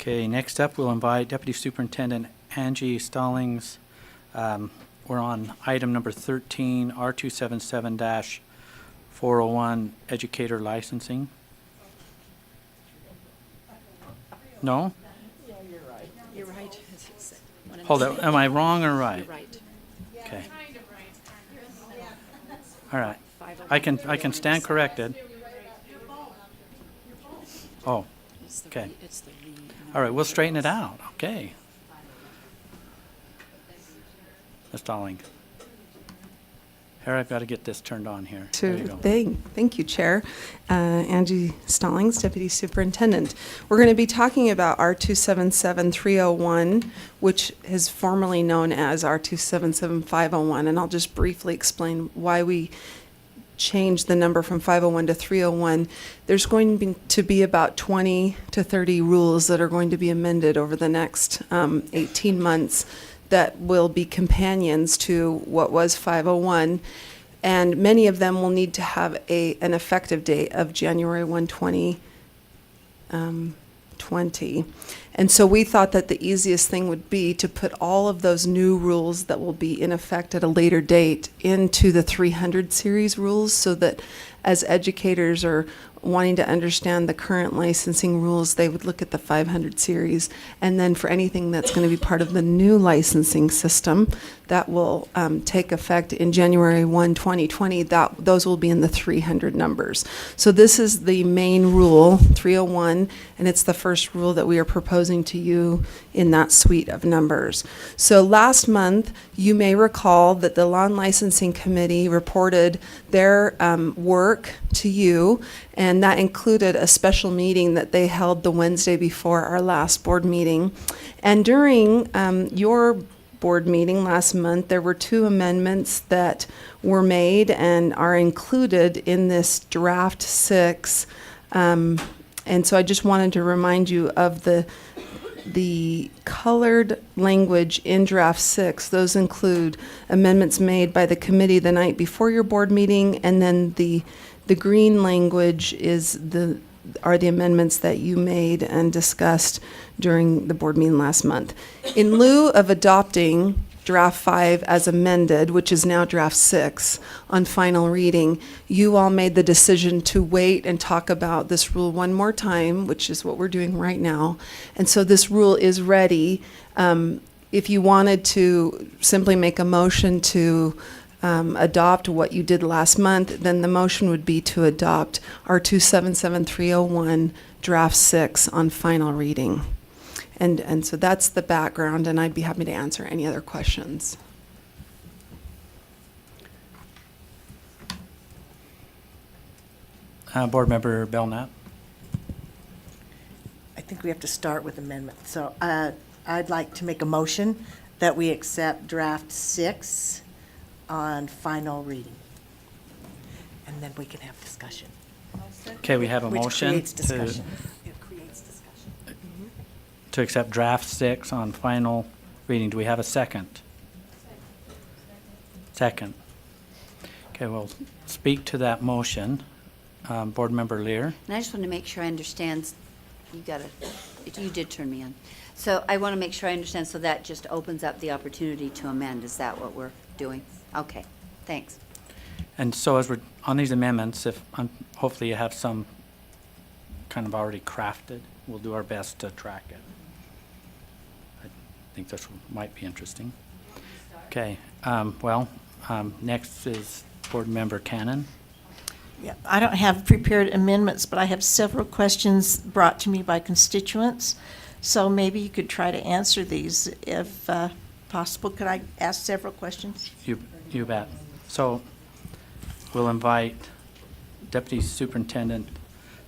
Okay, next up, we'll invite Deputy Superintendent Angie Stallings. We're on item number 13, R277-401, Educator Licensing. No? You're right. Hold on, am I wrong or right? You're right. Okay. All right. I can stand corrected. Oh, okay. All right, we'll straighten it out. Okay. Ms. Stallings. Here, I've got to get this turned on here. There you go. Thank you, Chair. Angie Stallings, Deputy Superintendent. We're going to be talking about R277-301, which is formerly known as R277-501, and I'll just briefly explain why we changed the number from 501 to 301. There's going to be about 20 to 30 rules that are going to be amended over the next 18 months that will be companions to what was 501, and many of them will need to have an effective date of January 1, 2020. And so we thought that the easiest thing would be to put all of those new rules that will be in effect at a later date into the 300 series rules, so that as educators are wanting to understand the current licensing rules, they would look at the 500 series. And then for anything that's going to be part of the new licensing system that will take effect in January 1, 2020, those will be in the 300 numbers. So this is the main rule, 301, and it's the first rule that we are proposing to you in that suite of numbers. So last month, you may recall that the Law and Licensing Committee reported their work to you, and that included a special meeting that they held the Wednesday before our last board meeting. And during your board meeting last month, there were 2 amendments that were made and are included in this draft 6. And so I just wanted to remind you of the colored language in draft 6. Those include amendments made by the committee the night before your board meeting, and then the green language are the amendments that you made and discussed during the board meeting last month. In lieu of adopting draft 5 as amended, which is now draft 6 on final reading, you all made the decision to wait and talk about this rule one more time, which is what we're doing right now. And so this rule is ready. If you wanted to simply make a motion to adopt what you did last month, then the motion would be to adopt R277-301 draft 6 on final reading. And so that's the background, and I'd be happy to answer any other questions. Board Member Belknap. I think we have to start with amendment. So I'd like to make a motion that we accept draft 6 on final reading. And then we can have discussion. Okay, we have a Which motion creates discussion. It creates discussion. to accept draft 6 on final reading. Do we have a second? Second. Okay, we'll speak to that motion. Board Member Lear. And I just want to make sure I understand, you did turn me on. So I want to make sure I understand, so that just opens up the opportunity to amend. Is that what we're doing? Okay, thanks. And so as we're on these amendments, if hopefully you have some kind of already crafted, we'll do our best to track it. I think this might be interesting. Okay, next is Board Member Cannon. Yeah, I don't have prepared amendments, but I have several questions brought to me by constituents. So maybe you could try to answer these if possible. Could I ask several questions? You bet. So we'll invite Deputy Superintendent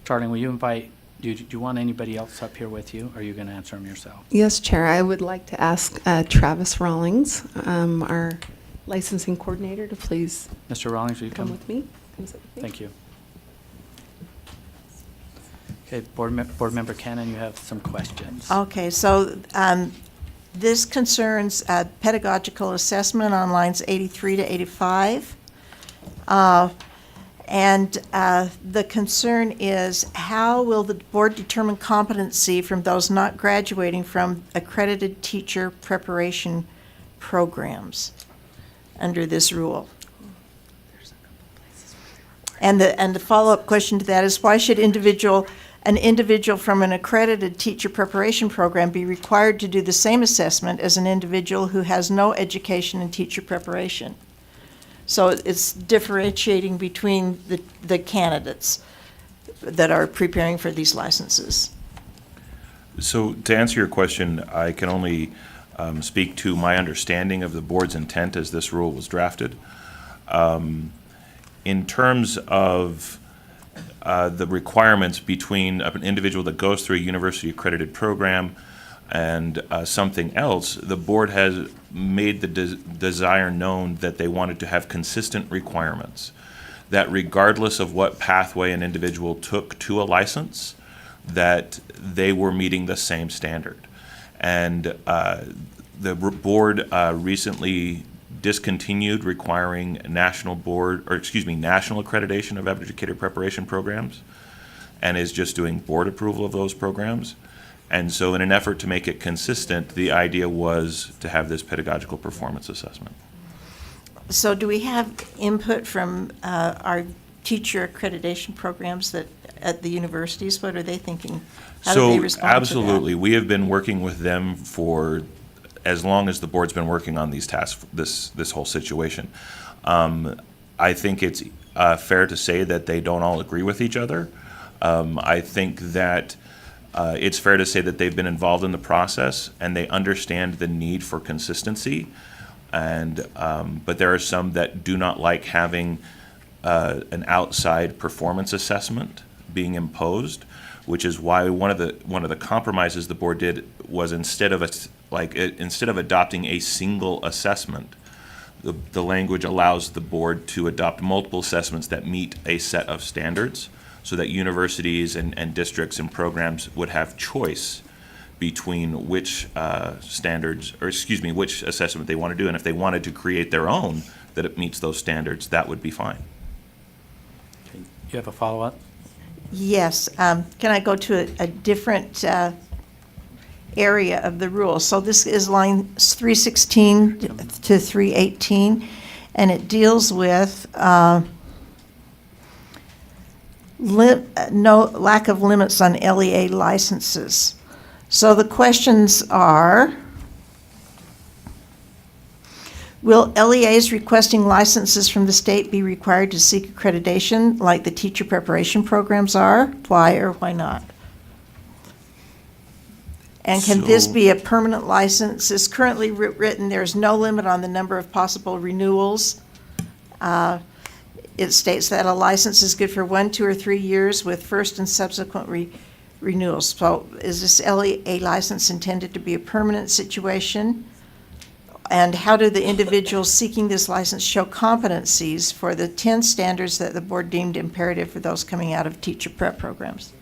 Charling. Will you invite, do you want anybody else up here with you, or are you going to answer them yourself? Yes, Chair. I would like to ask Travis Rawlings, our licensing coordinator, to please Mr. Rawlings, will you come come? with me. Come sit with me. Thank you. Okay, Board Member Cannon, you have some questions. Okay, so this concerns pedagogical assessment on lines 83 to 85. And the concern is, how will the board determine competency from those not graduating from accredited teacher preparation programs under this rule? And the follow-up question to that is, why should an individual from an accredited teacher preparation program be required to do the same assessment as an individual who has no education in teacher preparation? So it's differentiating between the candidates that are preparing for these licenses. So to answer your question, I can only speak to my understanding of the board's intent as this rule was drafted. In terms of the requirements between an individual that goes through a university accredited program and something else, the board has made the desire known that they wanted to have consistent requirements, that regardless of what pathway an individual took to a license, that they were meeting the same standard. And the board recently discontinued requiring national accreditation of educator preparation programs, and is just doing board approval of those programs. And so in an effort to make it consistent, the idea was to have this pedagogical performance assessment. So do we have input from our teacher accreditation programs that at the universities? What are they thinking? How do they respond to that? Absolutely. We have been working with them for as long as the board's been working on these tasks, this whole situation. I think it's fair to say that they don't all agree with each other. I think that it's fair to say that they've been involved in the process and they understand the need for consistency. And but there are some that do not like having an outside performance assessment being imposed, which is why one of the compromises the board did was instead of adopting a single assessment, the language allows the board to adopt multiple assessments that meet a set of standards, so that universities and districts and programs would have choice between which which assessment they want to do. And if they wanted to create their own that it meets those standards, that would be fine. Okay. You have a follow-up? Yes. Can I go to a different area of the rule? So this is lines 316 to 318, and it deals with no lack of limits on LEA licenses. So the questions are, will LEAs requesting licenses from the state be required to seek accreditation like the teacher preparation programs are? Why or why not? And can this be a permanent license? It's currently written, there's no limit on the number of possible renewals. It states that a license is good for 1, 2, or 3 years with first and subsequent renewals. So is this LEA license intended to be a permanent situation? And how do the individuals seeking this license show competencies for the 10 standards that the board deemed imperative for those coming out of teacher prep programs?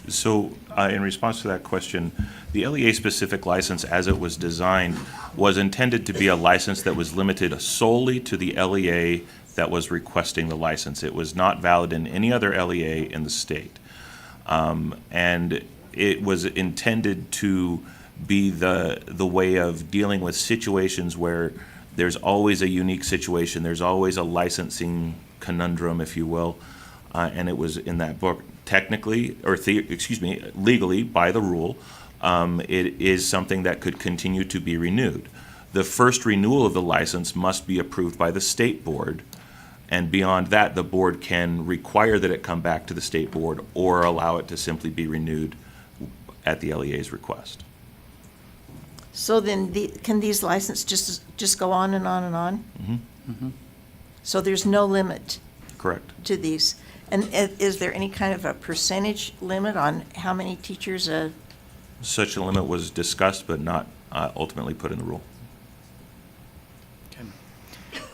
So in response to that question, the LEA-specific license as it was designed was intended to be a license that was limited solely to the LEA that was requesting the license. It was not valid in any other LEA in the state. And it was intended to be the way of dealing with situations where there's always a unique situation, there's always a licensing conundrum, if you will, and it was in that book. Technically, legally, by the rule, it is something that could continue to be renewed. The first renewal of the license must be approved by the state board, and beyond that, the board can require that it come back to the state board or allow it to simply be renewed at the LEA's request. So then, can these licenses just go on and on and on? Mm-hmm. Mm-hmm. So there's no limit Correct. to these? And is there any kind of a percentage limit on how many teachers Such a limit was discussed but not ultimately put in the rule. Okay.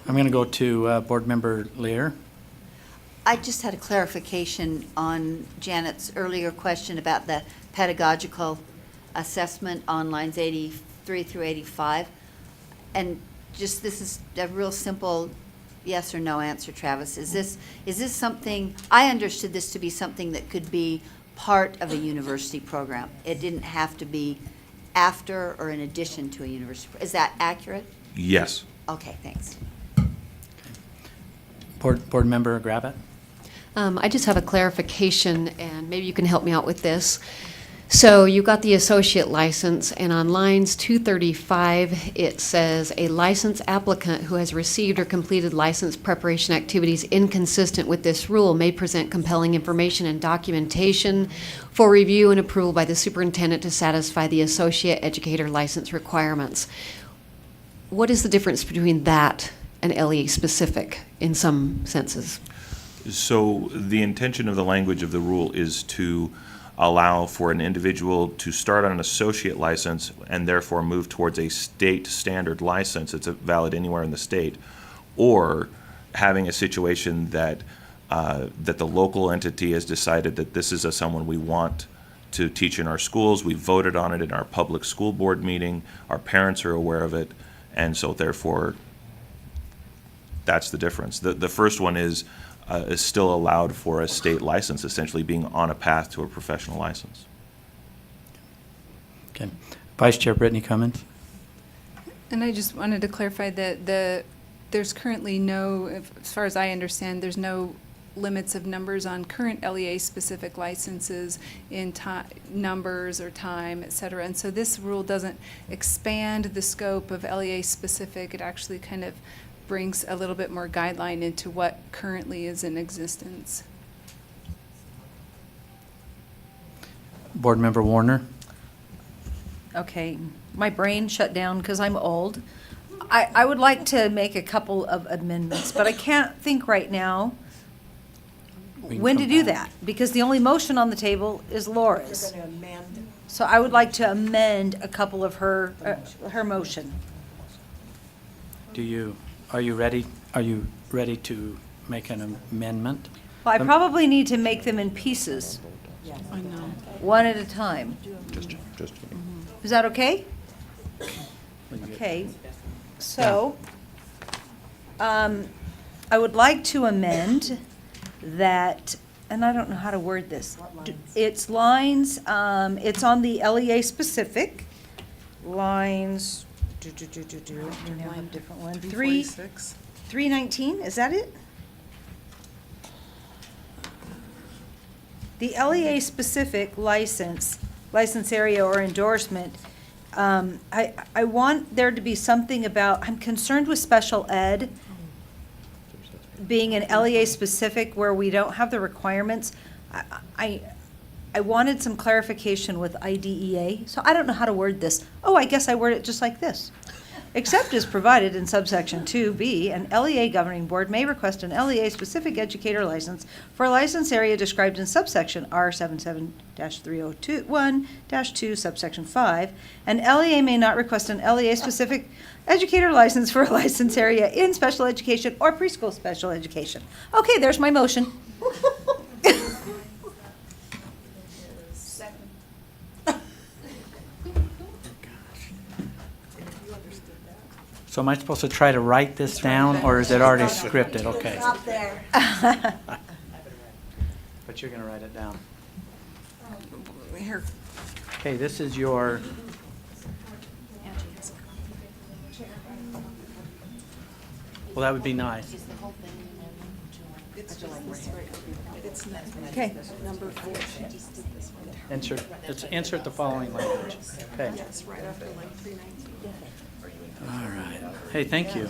I'm going to go to Board Member Lear. I just had a clarification on Janet's earlier question about the pedagogical assessment on lines 83 through 85. And just, this is a real simple yes or no answer, Travis. Is this something, I understood this to be something that could be part of a university program. It didn't have to be after or in addition to a university. Is that accurate? Yes. Okay, thanks. Board Member Gravitt? I just have a clarification, and maybe you can help me out with this. So you got the associate license, and on lines 235, it says, "A license applicant who has received or completed license preparation activities inconsistent with this rule may present compelling information and documentation for review and approval by the superintendent to satisfy the associate educator license requirements." What is the difference between that and LEA specific in some senses? So the intention of the language of the rule is to allow for an individual to start on an associate license and therefore move towards a state standard license. It's valid anywhere in the state, or having a situation that that the local entity has decided that this is someone we want to teach in our schools. We voted on it in our public school board meeting. Our parents are aware of it, and so therefore that's the difference. The first one is still allowed for a state license, essentially being on a path to a professional license. Okay. Vice Chair Brittany Cummins? And I just wanted to clarify that there's currently no, as far as I understand, there's no limits of numbers on current LEA-specific licenses in numbers or time, et cetera. And so this rule doesn't expand the scope of LEA-specific. It actually kind of brings a little bit more guideline into what currently is in existence. Board Member Warner? Okay, my brain shut down because I'm old. I would like to make a couple of amendments, but I can't think right now We can when to come do back. that, because the only motion on the table is Laura's. So I would like to amend a couple of her motion. Are you ready to make an amendment? Well, I probably need to make them in pieces, I know. one at a time. Is that okay? Okay, so, I would like to amend that, and I don't know how to word this. It's lines, it's on the LEA specific, lines, we now have a different one, 319, is that it? The LEA specific license area or endorsement, I want there to be something about, I'm concerned with special ed being an LEA specific where we don't have the requirements. I wanted some clarification with IDEA, so I don't know how to word this. Oh, I guess I word it just like this. Except as provided in subsection 2B, an LEA governing board may request an LEA-specific educator license for a license area described in subsection R77-3021-2, subsection 5. An LEA may not request an LEA-specific educator license for a license area in special education or preschool special education. Okay, there's my motion. So am I supposed to try to write this down, or is it already scripted? Okay. Stop there. But you're going to write it down. Here. Okay, this is your, well, that would be nice. Okay. Insert the following language. Okay. All right. Hey, thank you.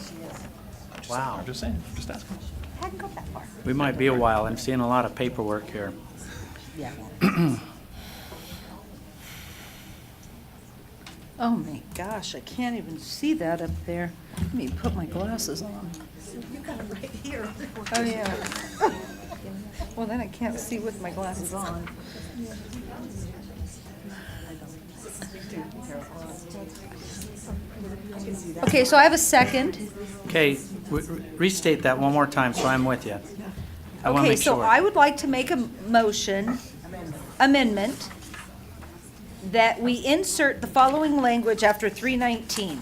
Wow. I'm just saying, just asking. Hadn't got that far. We might be a while. I'm seeing a lot of paperwork here. Yeah. Oh my gosh, I can't even see that up there. Let me put my glasses on. You got it right here. Oh, yeah. Well, then I can't see with my glasses on. Okay, so I have a second. Okay, restate that one more time so I'm with you. I want to Okay, make so sure. I would like to make a amendment, that we insert the following language after 319.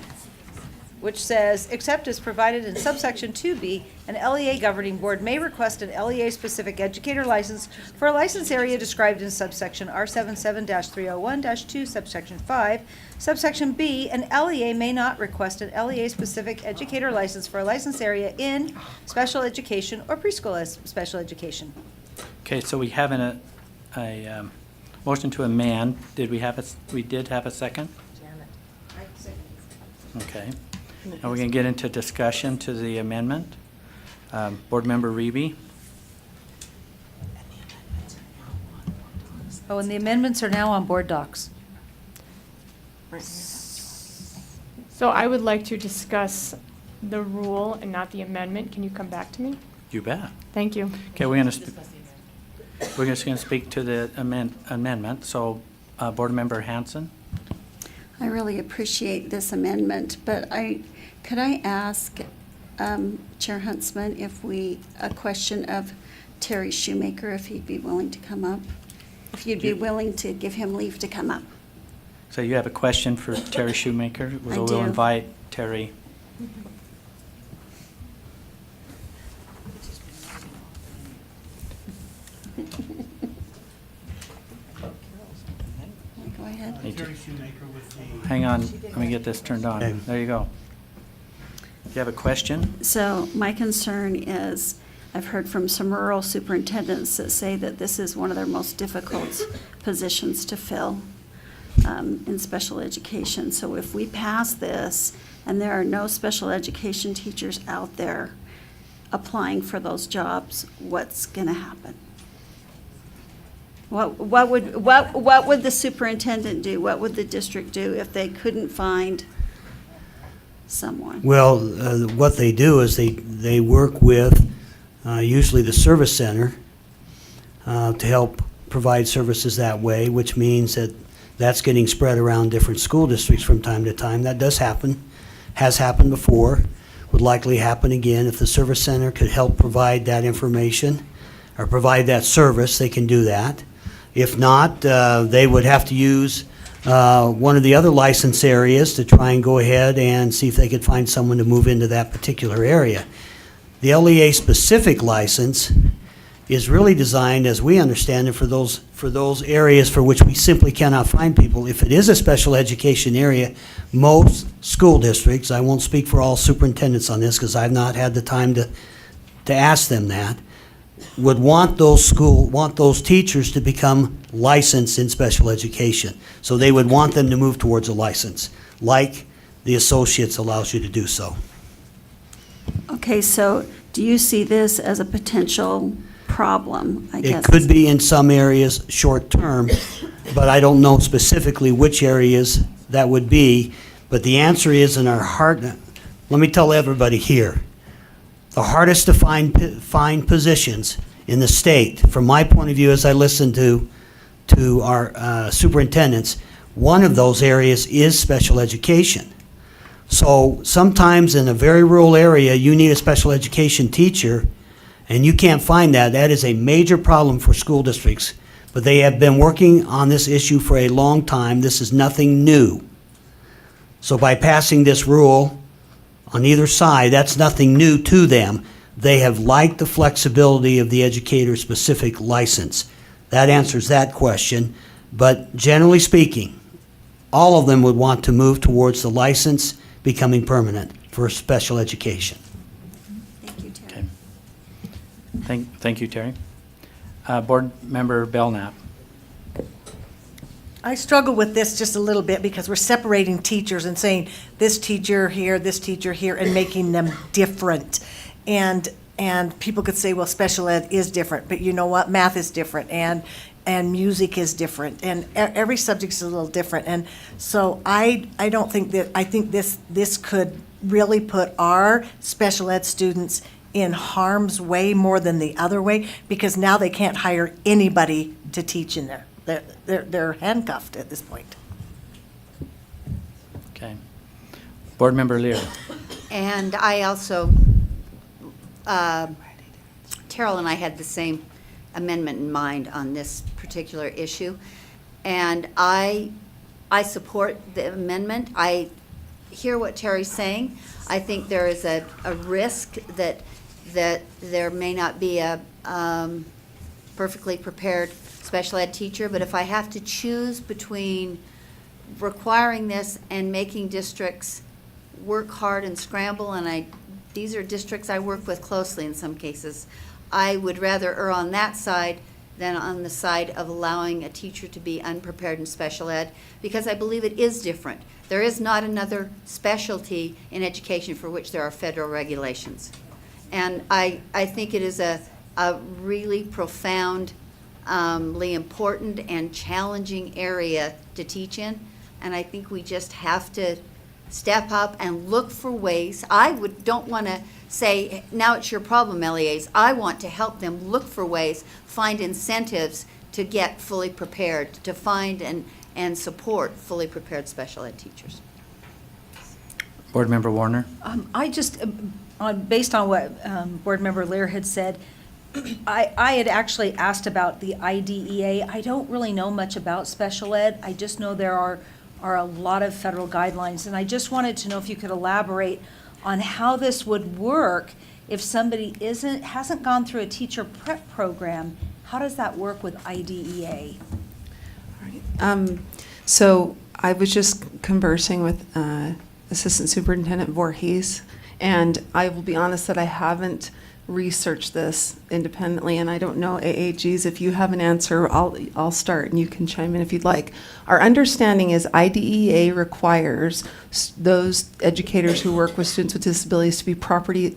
which says, except as provided in subsection 2B, an LEA governing board may request an LEA-specific educator license for a license area described in subsection R77-301-2, subsection 5. Subsection B, an LEA may not request an LEA-specific educator license for a license area in special education or preschool as special education. Okay, so we have a motion to amend. Did we have we did have a second? Okay. Now we're going to get into discussion to the amendment. Board Member Reby? Oh, and the amendments are now on board docs. So I would like to discuss the rule and not the amendment. Can you come back to me? You bet. Thank you. Okay, we're just going to speak to the amendment. So, Board Member Hanson? I really appreciate this amendment, but could I ask Chair Huntsman a question of Terry Shoemaker, if he'd be willing to come up? If you'd be willing to give him leave to come up? So you have a question for Terry Shoemaker? I We'll do. invite Terry. Go ahead. Hey, hang on, let me get this turned on. There you go. You have a question? So my concern is, I've heard from some rural superintendents that say that this is one of their most difficult positions to fill in special education. So if we pass this and there are no special education teachers out there applying for those jobs, what's going to happen? What would the superintendent do? What would the district do if they couldn't find someone? Well, what they do is they work with usually the service center to help provide services that way, which means that that's getting spread around different school districts from time to time. That does happen, has happened before, would likely happen again. If the service center could help provide that information or provide that service, they can do that. If not, they would have to use one of the other license areas to try and go ahead and see if they could find someone to move into that particular area. The LEA-specific license is really designed, as we understand it, for those areas for which we simply cannot find people. If it is a special education area, most school districts, I won't speak for all superintendents on this because I've not had the time to ask them that, would want those teachers to become licensed in special education. So they would want them to move towards a license, like the associates allows you to do so. Okay, so do you see this as a potential problem, I guess? It could be in some areas short-term, but I don't know specifically which areas that would be. But the answer is in our heart. Let me tell everybody here, the hardest to find positions in the state, from my point of view as I listen to our superintendents, one of those areas is special education. So sometimes in a very rural area, you need a special education teacher, and you can't find that. That is a major problem for school districts. But they have been working on this issue for a long time. This is nothing new. So by passing this rule on either side, that's nothing new to them. They have liked the flexibility of the educator-specific license. That answers that question. But generally speaking, all of them would want to move towards the license becoming permanent for special education. Thank you, Terry. Okay. Thank you, Terry. Board Member Belknap. I struggle with this just a little bit because we're separating teachers and saying this teacher here, and making them different. And people could say, well, special ed is different, but you know what? Math is different, and music is different, and every subject is a little different. And so I think this could really put our special ed students in harm's way more than the other way, because now they can't hire anybody to teach in there. They're handcuffed at this point. Okay. Board Member Lear. And I also, Terrell and I had the same amendment in mind on this particular issue. And I support the amendment. I hear what Terry's saying. I think there is a risk that there may not be a perfectly prepared special ed teacher, but if I have to choose between requiring this and making districts work hard and scramble, and these are districts I work with closely in some cases, I would rather err on that side than on the side of allowing a teacher to be unprepared in special ed, because I believe it is different. There is not another specialty in education for which there are federal regulations. And I think it is a really profoundly important and challenging area to teach in, and I think we just have to step up and look for ways. Don't want to say, now it's your problem, LEAs. I want to help them look for ways, find incentives to get fully prepared, to find and support fully prepared special ed teachers. Board Member Warner? I just, based on what Board Member Lear had said, I had actually asked about the IDEA. I don't really know much about special ed. I just know there are a lot of federal guidelines, and I just wanted to know if you could elaborate on how this would work if somebody hasn't gone through a teacher prep program. How does that work with IDEA? So I was just conversing with Assistant Superintendent Voorhees, and I will be honest that I haven't researched this independently, and I don't know, AAGs, if you have an answer, I'll start and you can chime in if you'd like. Our understanding is IDEA requires those educators who work with students with disabilities to be properly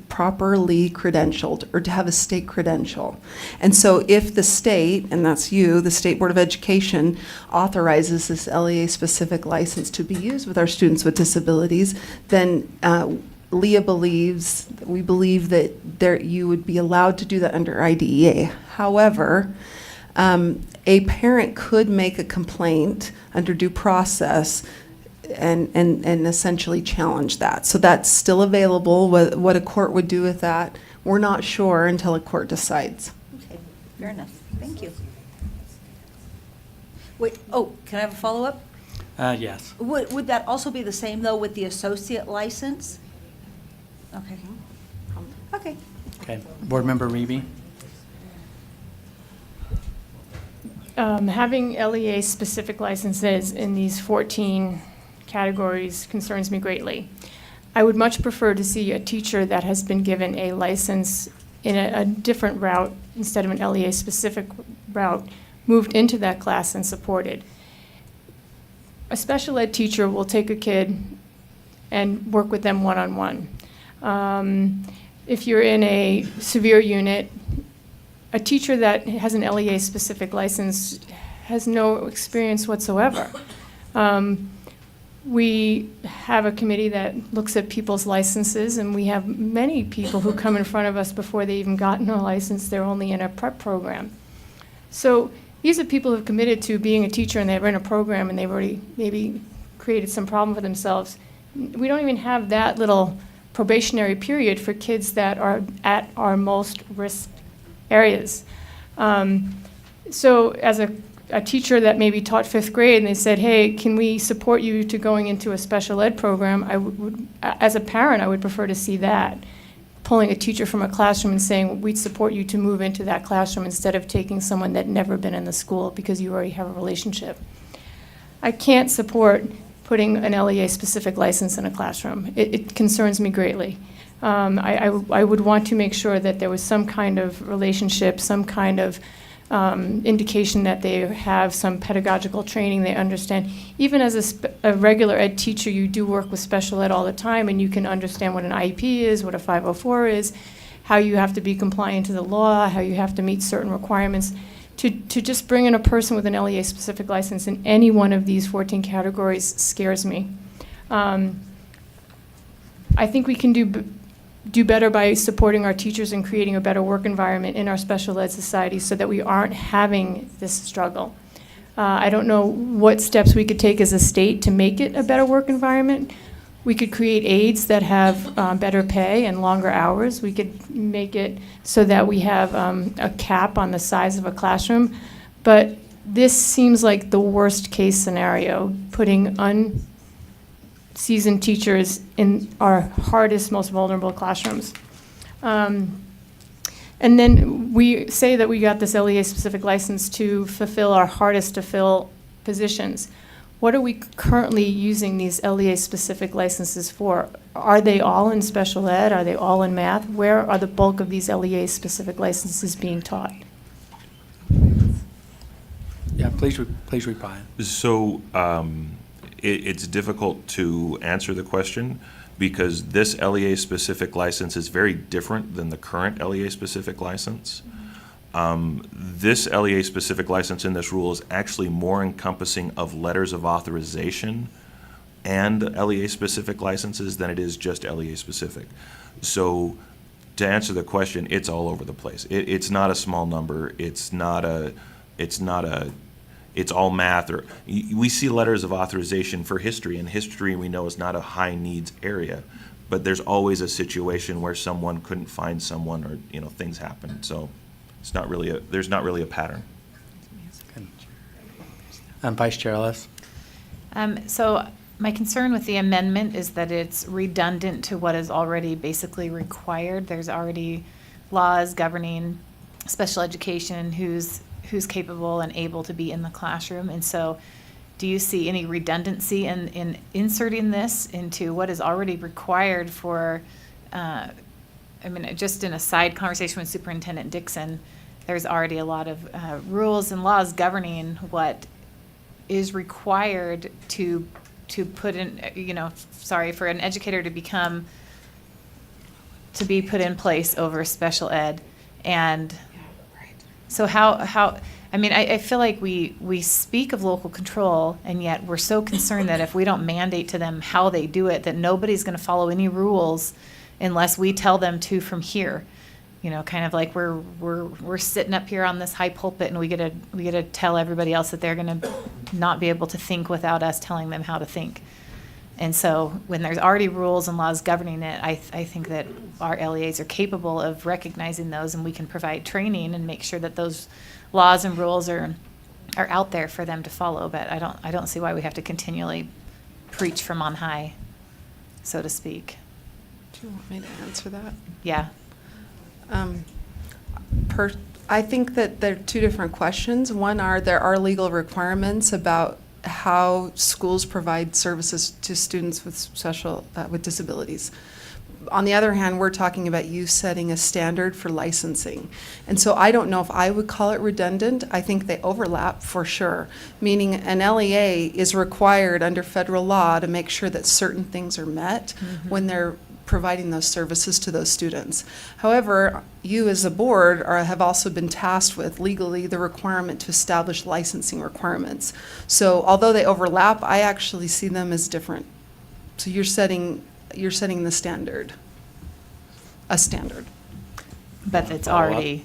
credentialed or to have a state credential. And so if the state, and that's you, the State Board of Education, authorizes this LEA-specific license to be used with our students with disabilities, then we believe that you would be allowed to do that under IDEA. However, a parent could make a complaint under due process and essentially challenge that. So that's still available. What a court would do with that, we're not sure until a court decides. Okay, fair enough. Thank you. Wait, can I have a follow-up? Yes. Would that also be the same, though, with the associate license? Okay. Okay. Okay. Board Member Reeby? Having LEA-specific licenses in these 14 categories concerns me greatly. I would much prefer to see a teacher that has been given a license in a different route instead of an LEA-specific route moved into that class and supported. A special ed teacher will take a kid and work with them one-on-one. If you're in a severe unit, a teacher that has an LEA-specific license has no experience whatsoever. We have a committee that looks at people's licenses, and we have many people who come in front of us before they even gotten a license. They're only in a prep program. So these are people who have committed to being a teacher, and they're in a program, and they've already maybe created some problem for themselves. We don't even have that little probationary period for kids that are at our most risk areas. So as a teacher that maybe taught 5th grade and they said, hey, can we support you to going into a special ed program? I would, as a parent, I would prefer to see that. Pulling a teacher from a classroom and saying, we'd support you to move into that classroom instead of taking someone that never been in the school because you already have a relationship. I can't support putting an LEA-specific license in a classroom. It concerns me greatly. I would want to make sure that there was some kind of relationship, some kind of indication that they have some pedagogical training, they understand. Even as a regular ed teacher, you do work with special ed all the time, and you can understand what an IEP is, what a 504 is, how you have to be compliant to the law, how you have to meet certain requirements. To just bring in a person with an LEA-specific license in any one of these 14 categories scares me. I think we can do better by supporting our teachers and creating a better work environment in our special ed society so that we aren't having this struggle. I don't know what steps we could take as a state to make it a better work environment. We could create aides that have better pay and longer hours. We could make it so that we have a cap on the size of a classroom. But this seems like the worst case scenario, putting seasoned teachers in our hardest, most vulnerable classrooms. And then we say that we got this LEA-specific license to fulfill our hardest to fill positions. What are we currently using these LEA-specific licenses for? Are they all in special ed? Are they all in math? Where are the bulk of these LEA-specific licenses being taught? Yeah, please reply. So it's difficult to answer the question because this LEA-specific license is very different than the current LEA-specific license. This LEA-specific license in this rule is actually more encompassing of letters of authorization and LEA-specific licenses than it is just LEA-specific. So to answer the question, it's all over the place. It's not a small number. It's all math, or we see letters of authorization for history, and history we know is not a high needs area, but there's always a situation where someone couldn't find someone, or things happen. So it's not really there's not really a pattern. Vice Chair Ellis? So my concern with the amendment is that it's redundant to what is already basically required. There's already laws governing special education, who's capable and able to be in the classroom. And so do you see any redundancy in inserting this into what is already required for, just in a side conversation with Superintendent Dixon, there's already a lot of rules and laws governing what is required to put in, for an educator to be put in place over special ed. And so I feel like we speak of local control, and yet we're so concerned that if we don't mandate to them how they do it, that nobody's going to follow any rules unless we tell them to from here. Kind of like we're sitting up here on this high pulpit, and we get to tell everybody else that they're going to not be able to think without us telling them how to think. And so when there's already rules and laws governing it, I think that our LEAs are capable of recognizing those, and we can provide training and make sure that those laws and rules are out there for them to follow. But I don't see why we have to continually preach from on high, so to speak. Do you want me to answer that? Yeah. I think that there are two different questions. One there are legal requirements about how schools provide services to students with with disabilities. On the other hand, we're talking about you setting a standard for licensing. And so I don't know if I would call it redundant. I think they overlap for sure, meaning an LEA is required under federal law to make sure that certain things are met when they're providing those services to those students. However, you as a board have also been tasked with legally the requirement to establish licensing requirements. So although they overlap, I actually see them as different. So you're setting the standard, a standard. But it's already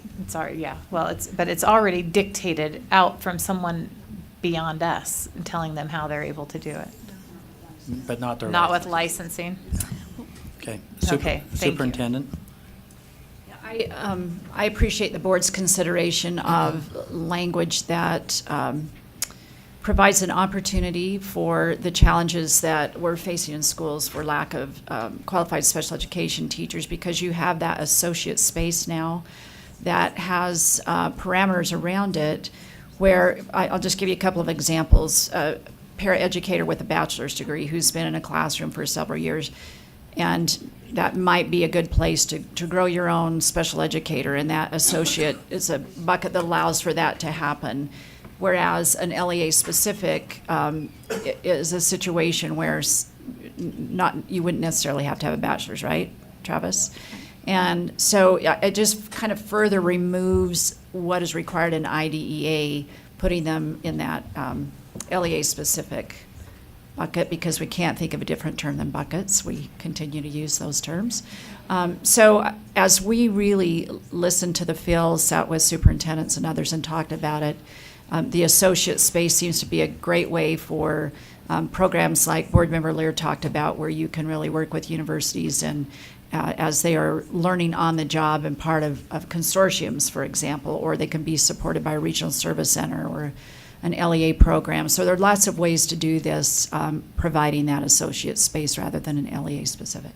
dictated out from someone beyond us and telling them how they're able to do it. But not their Not license. with licensing. Okay. Okay, thank you. Superintendent? I appreciate the board's consideration of language that provides an opportunity for the challenges that we're facing in schools for lack of qualified special education teachers, because you have that associate space now that has parameters around it where I'll just give you a couple of examples. A paraeducator with a bachelor's degree who's been in a classroom for several years, and that might be a good place to grow your own special educator, and that associate is a bucket that allows for that to happen. Whereas an LEA specific is a situation where you wouldn't necessarily have to have a bachelor's, right, Travis? And so it just kind of further removes what is required in IDEA, putting them in that LEA specific bucket, because we can't think of a different term than buckets. We continue to use those terms. So as we really listened to the field, sat with superintendents and others and talked about it, the associate space seems to be a great way for programs like Board Member Lear talked about, where you can really work with universities and as they are learning on the job and part of consortiums, for example, or they can be supported by a regional service center or an LEA program. So there are lots of ways to do this, providing that associate space rather than an LEA specific.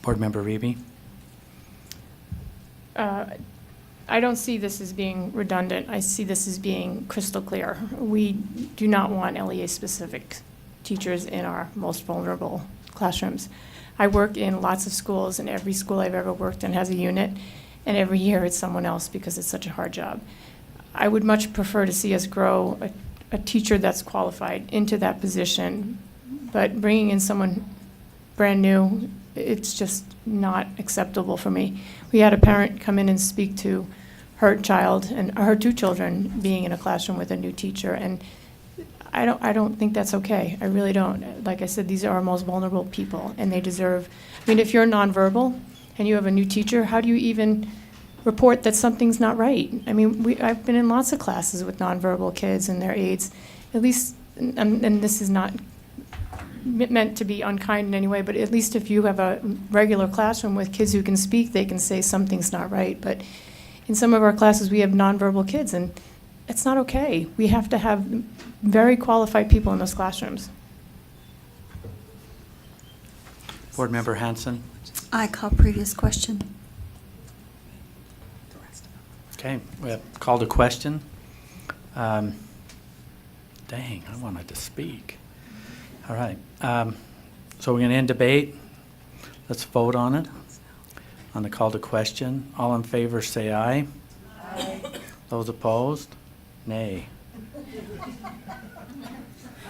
Board Member Reby? I don't see this as being redundant. I see this as being crystal clear. We do not want LEA-specific teachers in our most vulnerable classrooms. I work in lots of schools, and every school I've ever worked in has a unit, and every year it's someone else because it's such a hard job. I would much prefer to see us grow a teacher that's qualified into that position, but bringing in someone brand new, it's just not acceptable for me. We had a parent come in and speak to her child and her 2 children being in a classroom with a new teacher, and I don't think that's okay. I really don't. Like I said, these are our most vulnerable people, and they deserve. I mean, if you're nonverbal and you have a new teacher, how do you even report that something's not right? I mean, I've been in lots of classes with nonverbal kids and their aides. At least, and this is not meant to be unkind in any way, but at least if you have a regular classroom with kids who can speak, they can say something's not right. But in some of our classes, we have nonverbal kids, and it's not okay. We have to have very qualified people in those classrooms. Board Member Hanson? I call previous question. Okay, we have called a question. Dang, I wanted to speak. All right, so we're going to end debate. Let's vote on it. On the call to question, all in favor say aye. Aye. Those opposed, nay.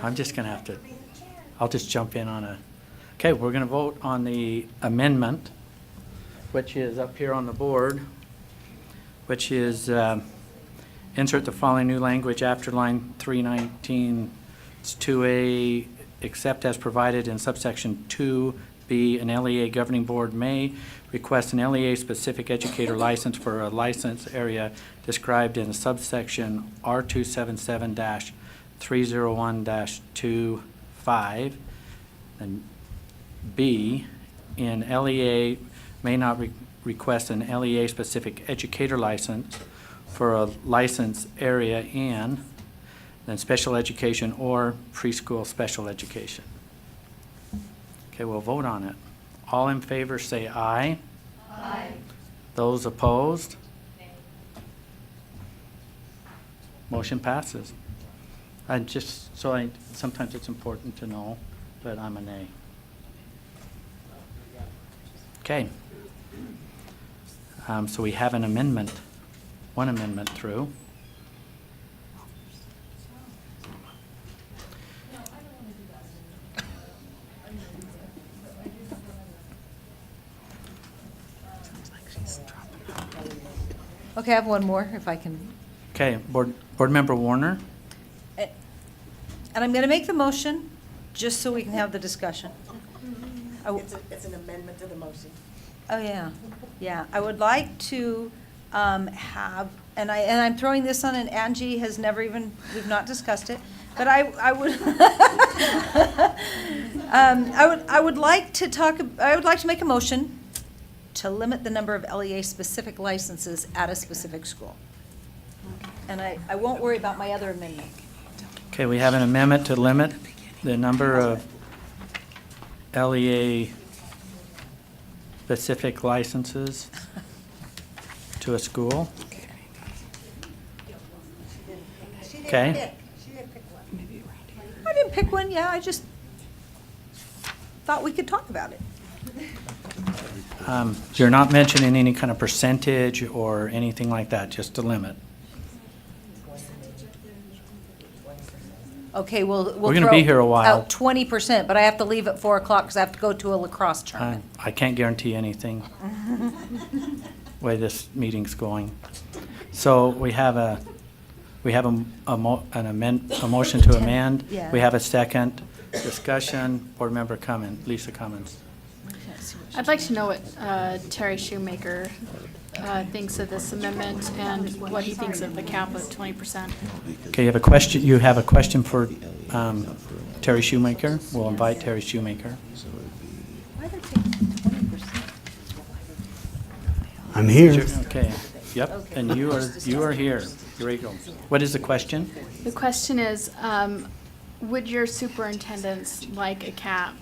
I'm just going to have to, I'll just jump in on a, okay, we're going to vote on the amendment, which is up here on the board, which is insert the following new language after line 319. It's 2A, except as provided in subsection 2B, an LEA governing board may request an LEA-specific educator license for a license area described in subsection R277-301-25. And B, in LEA may not request an LEA-specific educator license for a license area in then special education or preschool special education. Okay, we'll vote on it. All in favor say aye. Aye. Those opposed? Nay. Motion passes. Sometimes it's important to know that I'm a nay. Okay. So we have an amendment, one amendment through. Okay, I have one more, if I can. Okay, Board Member Warner. And I'm going to make the motion, just so we can have the discussion. It's an amendment to the motion. Oh, yeah, yeah. I would like to have, and I'm throwing this on, and Angie has never even, we've not discussed it, but I would, I would like to make a motion to limit the number of LEA-specific licenses at a specific school. And I won't worry about my other amendment. Okay, we have an amendment to limit the number of LEA-specific licenses to a school. Okay. I didn't pick one, yeah, I just thought we could talk about it. You're not mentioning any kind of percentage or anything like that, just a limit. Okay, we'll We're gonna be here a while. out 20%, but I have to leave at 4 o'clock because I have to go to a lacrosse tournament. I can't guarantee anything, way this meeting's going. So we have a motion to amend. Yeah. We have a second discussion. Board Member Lisa Cummins. I'd like to know what Terry Shoemaker thinks of this amendment and what he thinks of the cap of 20%. Okay, you have a question for Terry Shoemaker? We'll invite Terry Shoemaker. I'm here. Okay. Yep, Okay. and you are here. Here you go. What is the question? The question is, would your superintendents like a cap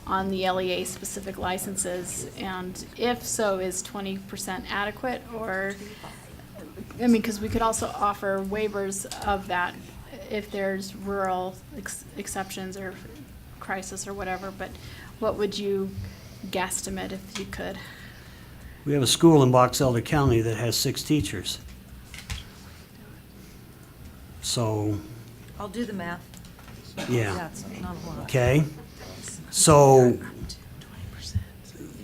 on the LEA-specific licenses? And if so, is 20% adequate? Or, I mean, because we could also offer waivers of that if there's rural exceptions or crisis or whatever, but what would you guesstimate if you could? We have a school in Box Elder County that has 6 teachers. So, I'll do the math. yeah, That's not a lot. okay. So,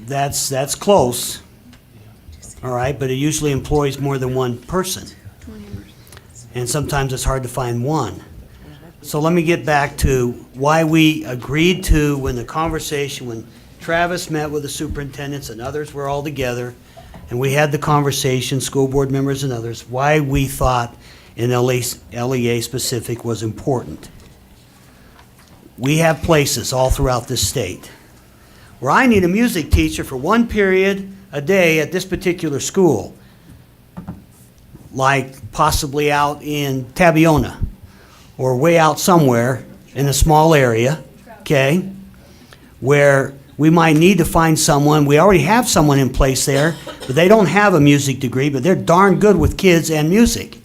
that's close, all right, but it usually employs more than one person. And sometimes it's hard to find one. So let me get back to why we agreed to, when Travis met with the superintendents and others were all together, and we had the conversation, school board members and others, why we thought an LEA specific was important. We have places all throughout this state where I need a music teacher for 1 period a day at this particular school, like possibly out in Tabiona or way out somewhere in a small area, okay, where we might need to find someone. We already have someone in place there, but they don't have a music degree, but they're darn good with kids and music.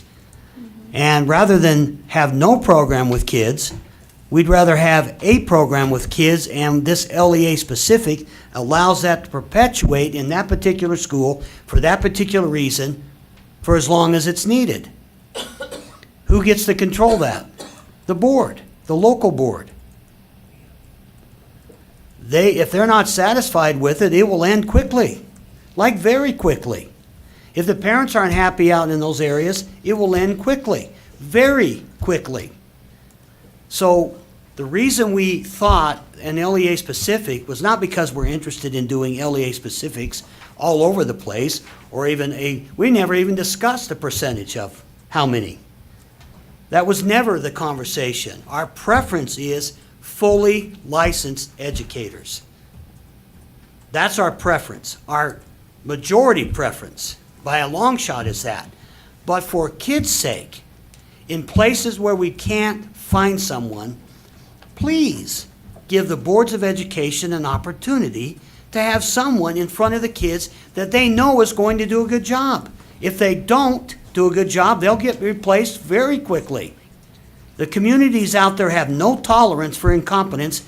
And rather than have no program with kids, we'd rather have a program with kids, and this LEA specific allows that to perpetuate in that particular school for that particular reason for as long as it's needed. Who gets to control that? The board, the local board. If they're not satisfied with it, it will end quickly, like very quickly. If the parents aren't happy out in those areas, it will end quickly, very quickly. So the reason we thought an LEA specific was not because we're interested in doing LEA specifics all over the place, or we never even discussed the percentage of how many. That was never the conversation. Our preference is fully licensed educators. That's our preference. Our majority preference, by a long shot, is that. But for kids' sake, in places where we can't find someone, please give the boards of education an opportunity to have someone in front of the kids that they know is going to do a good job. If they don't do a good job, they'll get replaced very quickly. The communities out there have no tolerance for incompetence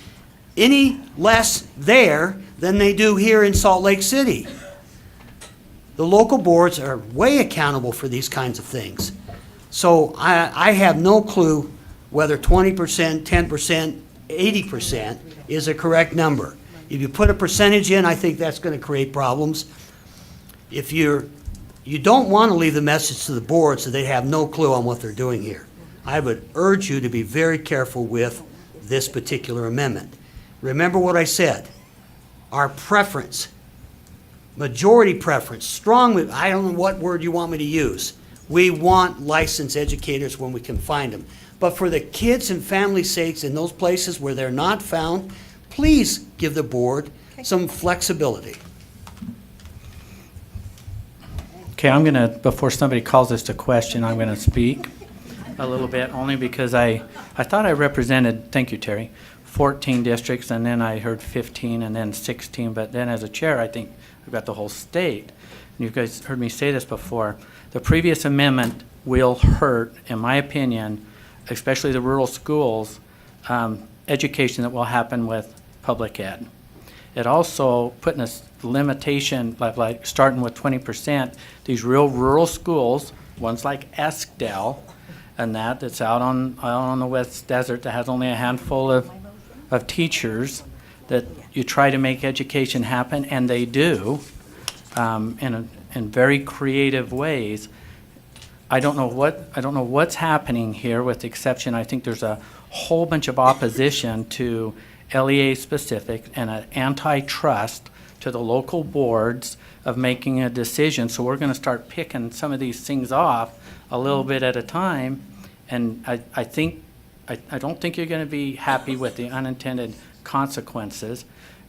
any less there than they do here in Salt Lake City. The local boards are way accountable for these kinds of things. So I have no clue whether 20%, 10%, 80% is a correct number. If you put a percentage in, I think that's going to create problems. If you don't want to leave the message to the board so they have no clue on what they're doing here. I would urge you to be very careful with this particular amendment. Remember what I said. Our preference, majority preference, strong, I don't know what word you want me to use. We want licensed educators when we can find them. But for the kids and family sakes in those places where they're not found, please give the board some flexibility. Okay, I'm going to, before somebody calls this to question, I'm going to speak a little bit, only because I thought I represented, thank you, Terry, 14 districts, and then I heard 15, and then 16, but then as a chair, I think I've got the whole state. And you guys heard me say this before. The previous amendment will hurt, in my opinion, especially the rural schools, education that will happen with public ed. It also putting a limitation, like starting with 20%, these real rural schools, ones like Eskdale, and that's out on the West Desert, that has only a handful of teachers, that you try to make education happen, and they do, in very creative ways. I don't know what's happening here, with the exception, I think there's a whole bunch of opposition to LEA specific and an antitrust to the local boards of making a decision. So we're going to start picking some of these things off a little bit at a time. And I don't think you're going to be happy with the unintended consequences,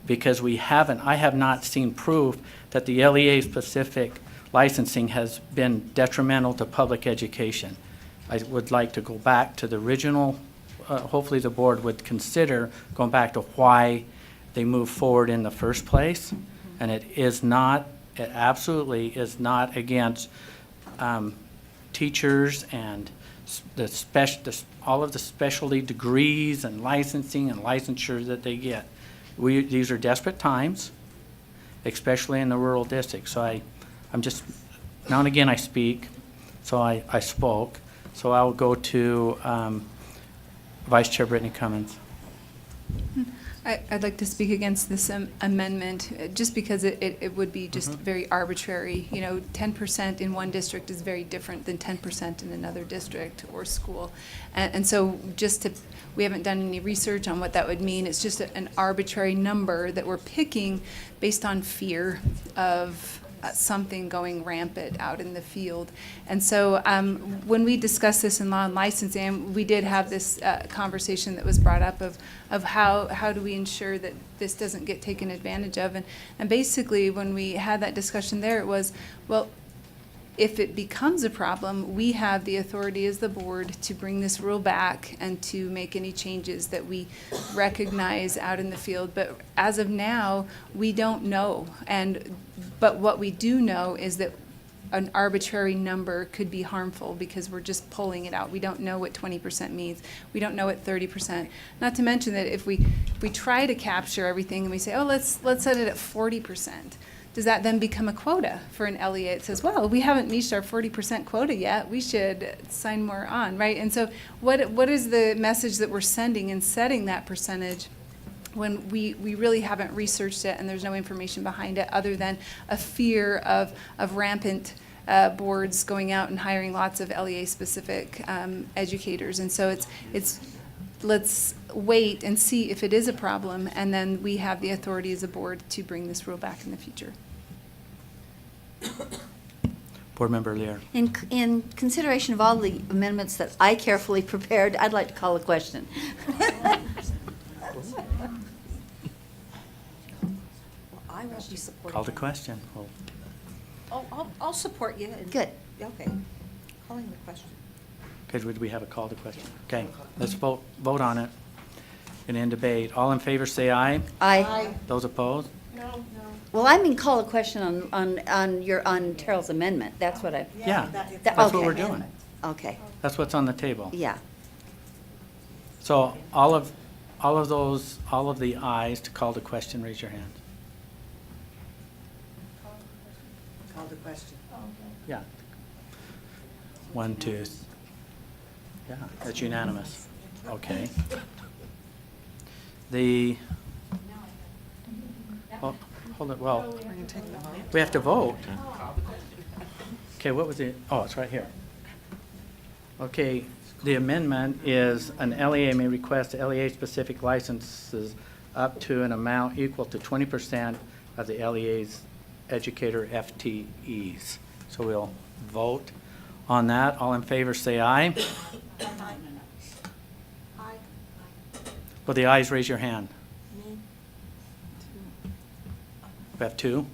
because I have not seen proof that the LEA specific licensing has been detrimental to public education. I would like to go back to the original, hopefully the board would consider going back to why they moved forward in the first place. And it is not, it absolutely is not against teachers and all of the specialty degrees and licensing and licensure that they get. These are desperate times, especially in the rural districts. So I'm just, now and again I speak, so I spoke. So I'll go to Vice Chair Brittany Cummins. I'd like to speak against this amendment, just because it would be just very arbitrary. 10% in one district is very different than 10% in another district or school. And so we haven't done any research on what that would mean. It's just an arbitrary number that we're picking based on fear of something going rampant out in the field. And so when we discussed this in law and licensing, we did have this conversation that was brought up of how do we ensure that this doesn't get taken advantage of. And basically when we had that discussion there, it was, well, if it becomes a problem, we have the authority as the board to bring this rule back and to make any changes that we recognize out in the field. But as of now, we don't know. But what we do know is that an arbitrary number could be harmful because we're just pulling it out. We don't know what 20% means. We don't know what 30%. Not to mention that if we try to capture everything and we say, oh, let's set it at 40%. Does that then become a quota for an LEA? It says, well, we haven't reached our 40% quota yet. We should sign more on, right? And so what is the message that we're sending in setting that percentage when we really haven't researched it and there's no information behind it other than a fear of rampant boards going out and hiring lots of LEA-specific educators. And so it's let's wait and see if it is a problem, and then we have the authority as a board to bring this rule back in the future. Board Member Lear. In consideration of all the amendments that I carefully prepared, I'd like to call a question. I won't be supporting. Call the question. Well, I'll support you. Good. Okay. Calling the question. okay, would we have a call to question? Okay, let's vote on it and end debate. All in favor say aye. Aye. Those opposed? Well, I mean, call a question on Terrell's amendment. That's what I. Yeah, That- that's what okay. we're doing. Okay, That's what's on the table. yeah. So all of the ayes to call the question, raise your hand. Call the question. Yeah. 1, 2. Yeah, that's unanimous. Okay. Well, hold it, well, we have to vote. Okay, what was it? Oh, it's right here. Okay, the amendment is an LEA may request LEA-specific licenses up to an amount equal to 20% of the LEA's educator FTEs. So we'll vote on that. All in favor say aye. Aye. Will the ayes raise your hand? We have 2.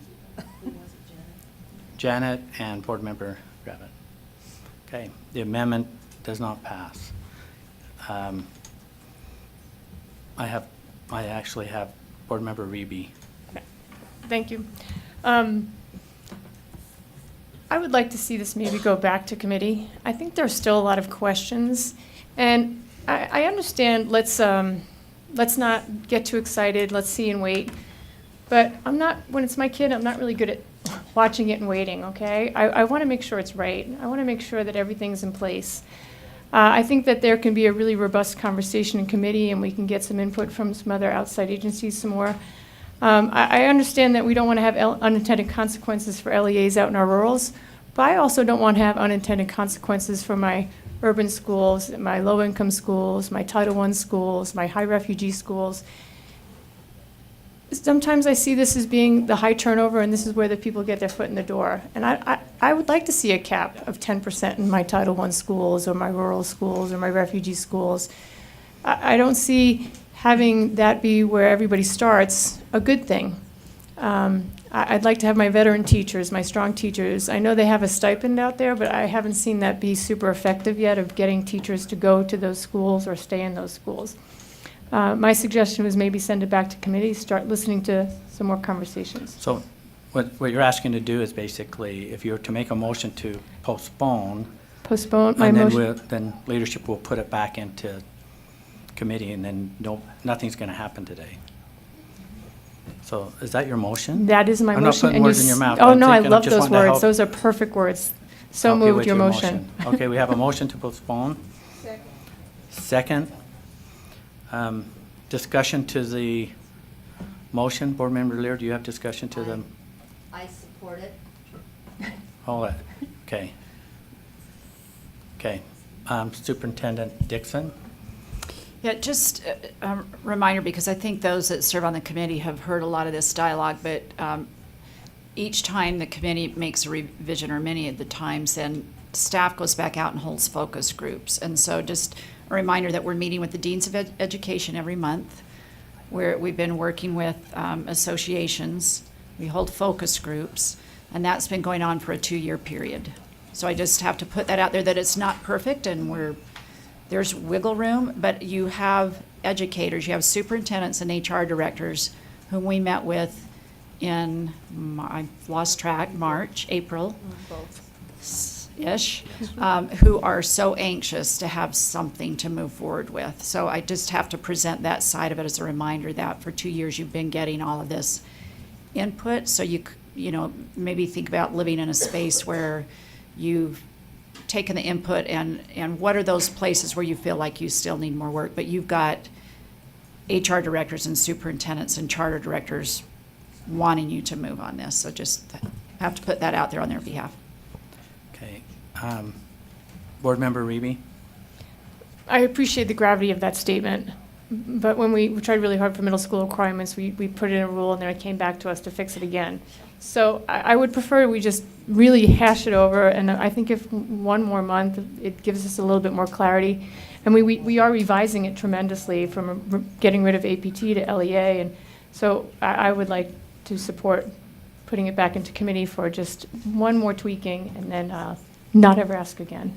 Janet and Board Member Gravitt. Okay, the amendment does not pass. I actually have Board Member Reby. Thank you. I would like to see this maybe go back to committee. I think there's still a lot of questions, and I understand let's not get too excited, let's see and wait. But when it's my kid, I'm not really good at watching it and waiting, okay? I want to make sure it's right. I want to make sure that everything's in place. I think that there can be a really robust conversation in committee, and we can get some input from some other outside agencies some more. I understand that we don't want to have unintended consequences for LEAs out in our rurals, but I also don't want to have unintended consequences for my urban schools, my low-income schools, my Title I schools, my high refugee schools. Sometimes I see this as being the high turnover, and this is where the people get their foot in the door. And I would like to see a cap of 10% in my Title I schools or my rural schools or my refugee schools. I don't see having that be where everybody starts a good thing. I'd like to have my veteran teachers, my strong teachers. I know they have a stipend out there, but I haven't seen that be super effective yet of getting teachers to go to those schools or stay in those schools. My suggestion was maybe send it back to committee, start listening to some more conversations. So what you're asking to do is basically, if you're to make a motion to postpone, Postpone my and then motion. then leadership will put it back into committee, and then nothing's going to happen today. So is that your motion? That is my I'm not motion. putting and you words in your s- mouth. Oh, I'm no, I thinking- love just those wanting to words. help- Those are perfect words. So help you moved with your motion. Okay, we have a motion to postpone. Second. Discussion to the motion. Board Member Lear, do you have discussion to the? I support it. Hold it. Okay. Okay. Superintendent Dixon? Yeah, just a reminder, because I think those that serve on the committee have heard a lot of this dialogue, but each time the committee makes a revision, or many of the times, then staff goes back out and holds focus groups. And so just a reminder that we're meeting with the deans of education every month, where we've been working with associations. We hold focus groups, and that's been going on for a 2-year period. So I just have to put that out there, that it's not perfect, and there's wiggle room, but you have educators, you have superintendents and HR directors whom we met with in, I've lost track, March, April-ish, who are so anxious to have something to move forward with. So I just have to present that side of it as a reminder that for 2 years you've been getting all of this input. So you maybe think about living in a space where you've taken the input and what are those places where you feel like you still need more work, but you've got HR directors and superintendents and charter directors wanting you to move on this. So just have to put that out there on their behalf. Okay. Board Member Reby? I appreciate the gravity of that statement, but when we tried really hard for middle school requirements, we put in a rule and then it came back to us to fix it again. So I would prefer we just really hash it over, and I think if one more month, it gives us a little bit more clarity. And we are revising it tremendously from getting rid of APT to LEA, and so I would like to support putting it back into committee for just one more tweaking and then not ever ask again.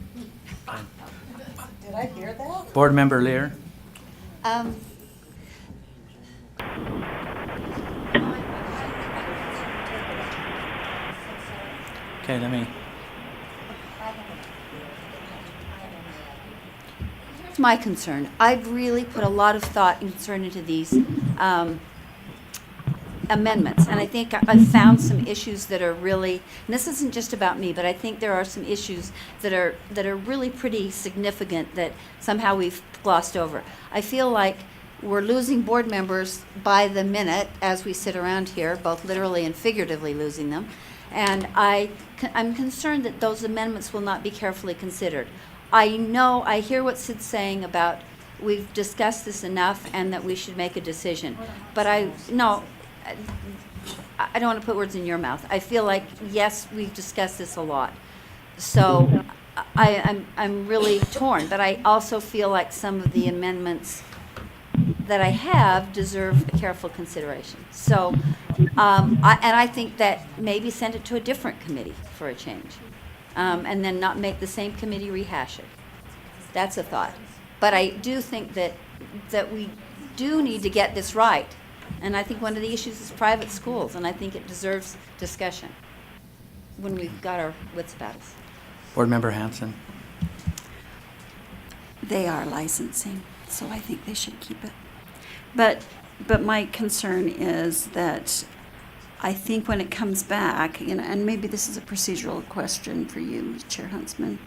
Did I hear that? Board Member Lear? Okay, Here's my concern. I've really put a lot of thought and concern into these amendments, and I think I've found some issues that are really, and this isn't just about me, but I think there are some issues that are really pretty significant that somehow we've glossed over. I feel like we're losing board members by the minute as we sit around here, both literally and figuratively losing them. And I'm concerned that those amendments will not be carefully considered. I hear what Sid's saying about we've discussed this enough and that we should make a decision. But I don't want to put words in your mouth. I feel like, yes, we've discussed this a lot. So I'm really torn, but I also feel like some of the amendments that I have deserve a careful consideration. So, I think that maybe send it to a different committee for a change, and then not make the same committee rehash it. That's a thought. But I do think that we do need to get this right, and I think one of the issues is private schools, and I think it deserves discussion when we've got our wits about us. Board Member Hanson? They are licensing, so I think they should keep it. But my concern is that I think when it comes back, and maybe this is a procedural question for you, Chair Huntsman,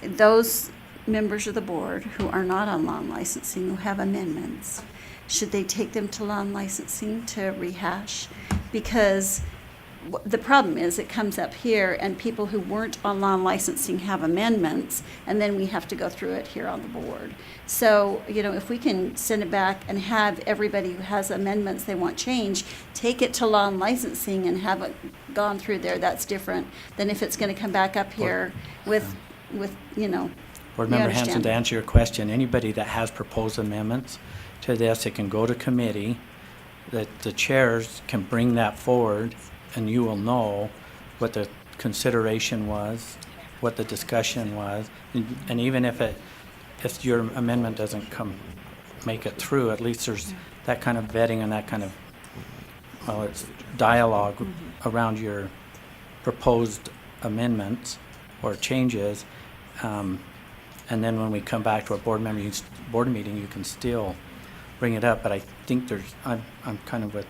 those members of the board who are not on law and licensing, who have amendments, should they take them to law and licensing to rehash? Because the problem is it comes up here and people who weren't on law and licensing have amendments, and then we have to go through it here on the board. So, if we can send it back and have everybody who has amendments they want changed, take it to law and licensing and have it gone through there, that's different than if it's going to come back up here with Board you Member Hanson, understand. to answer your question, anybody that has proposed amendments to this, it can go to committee, that the chairs can bring that forward and you will know what the consideration was, what the discussion was, and even if your amendment doesn't make it through, at least there's that kind of vetting and that kind of, well, it's dialogue around your proposed amendments or changes. And then when we come back to a board meeting, you can still bring it up. But I think I'm kind of with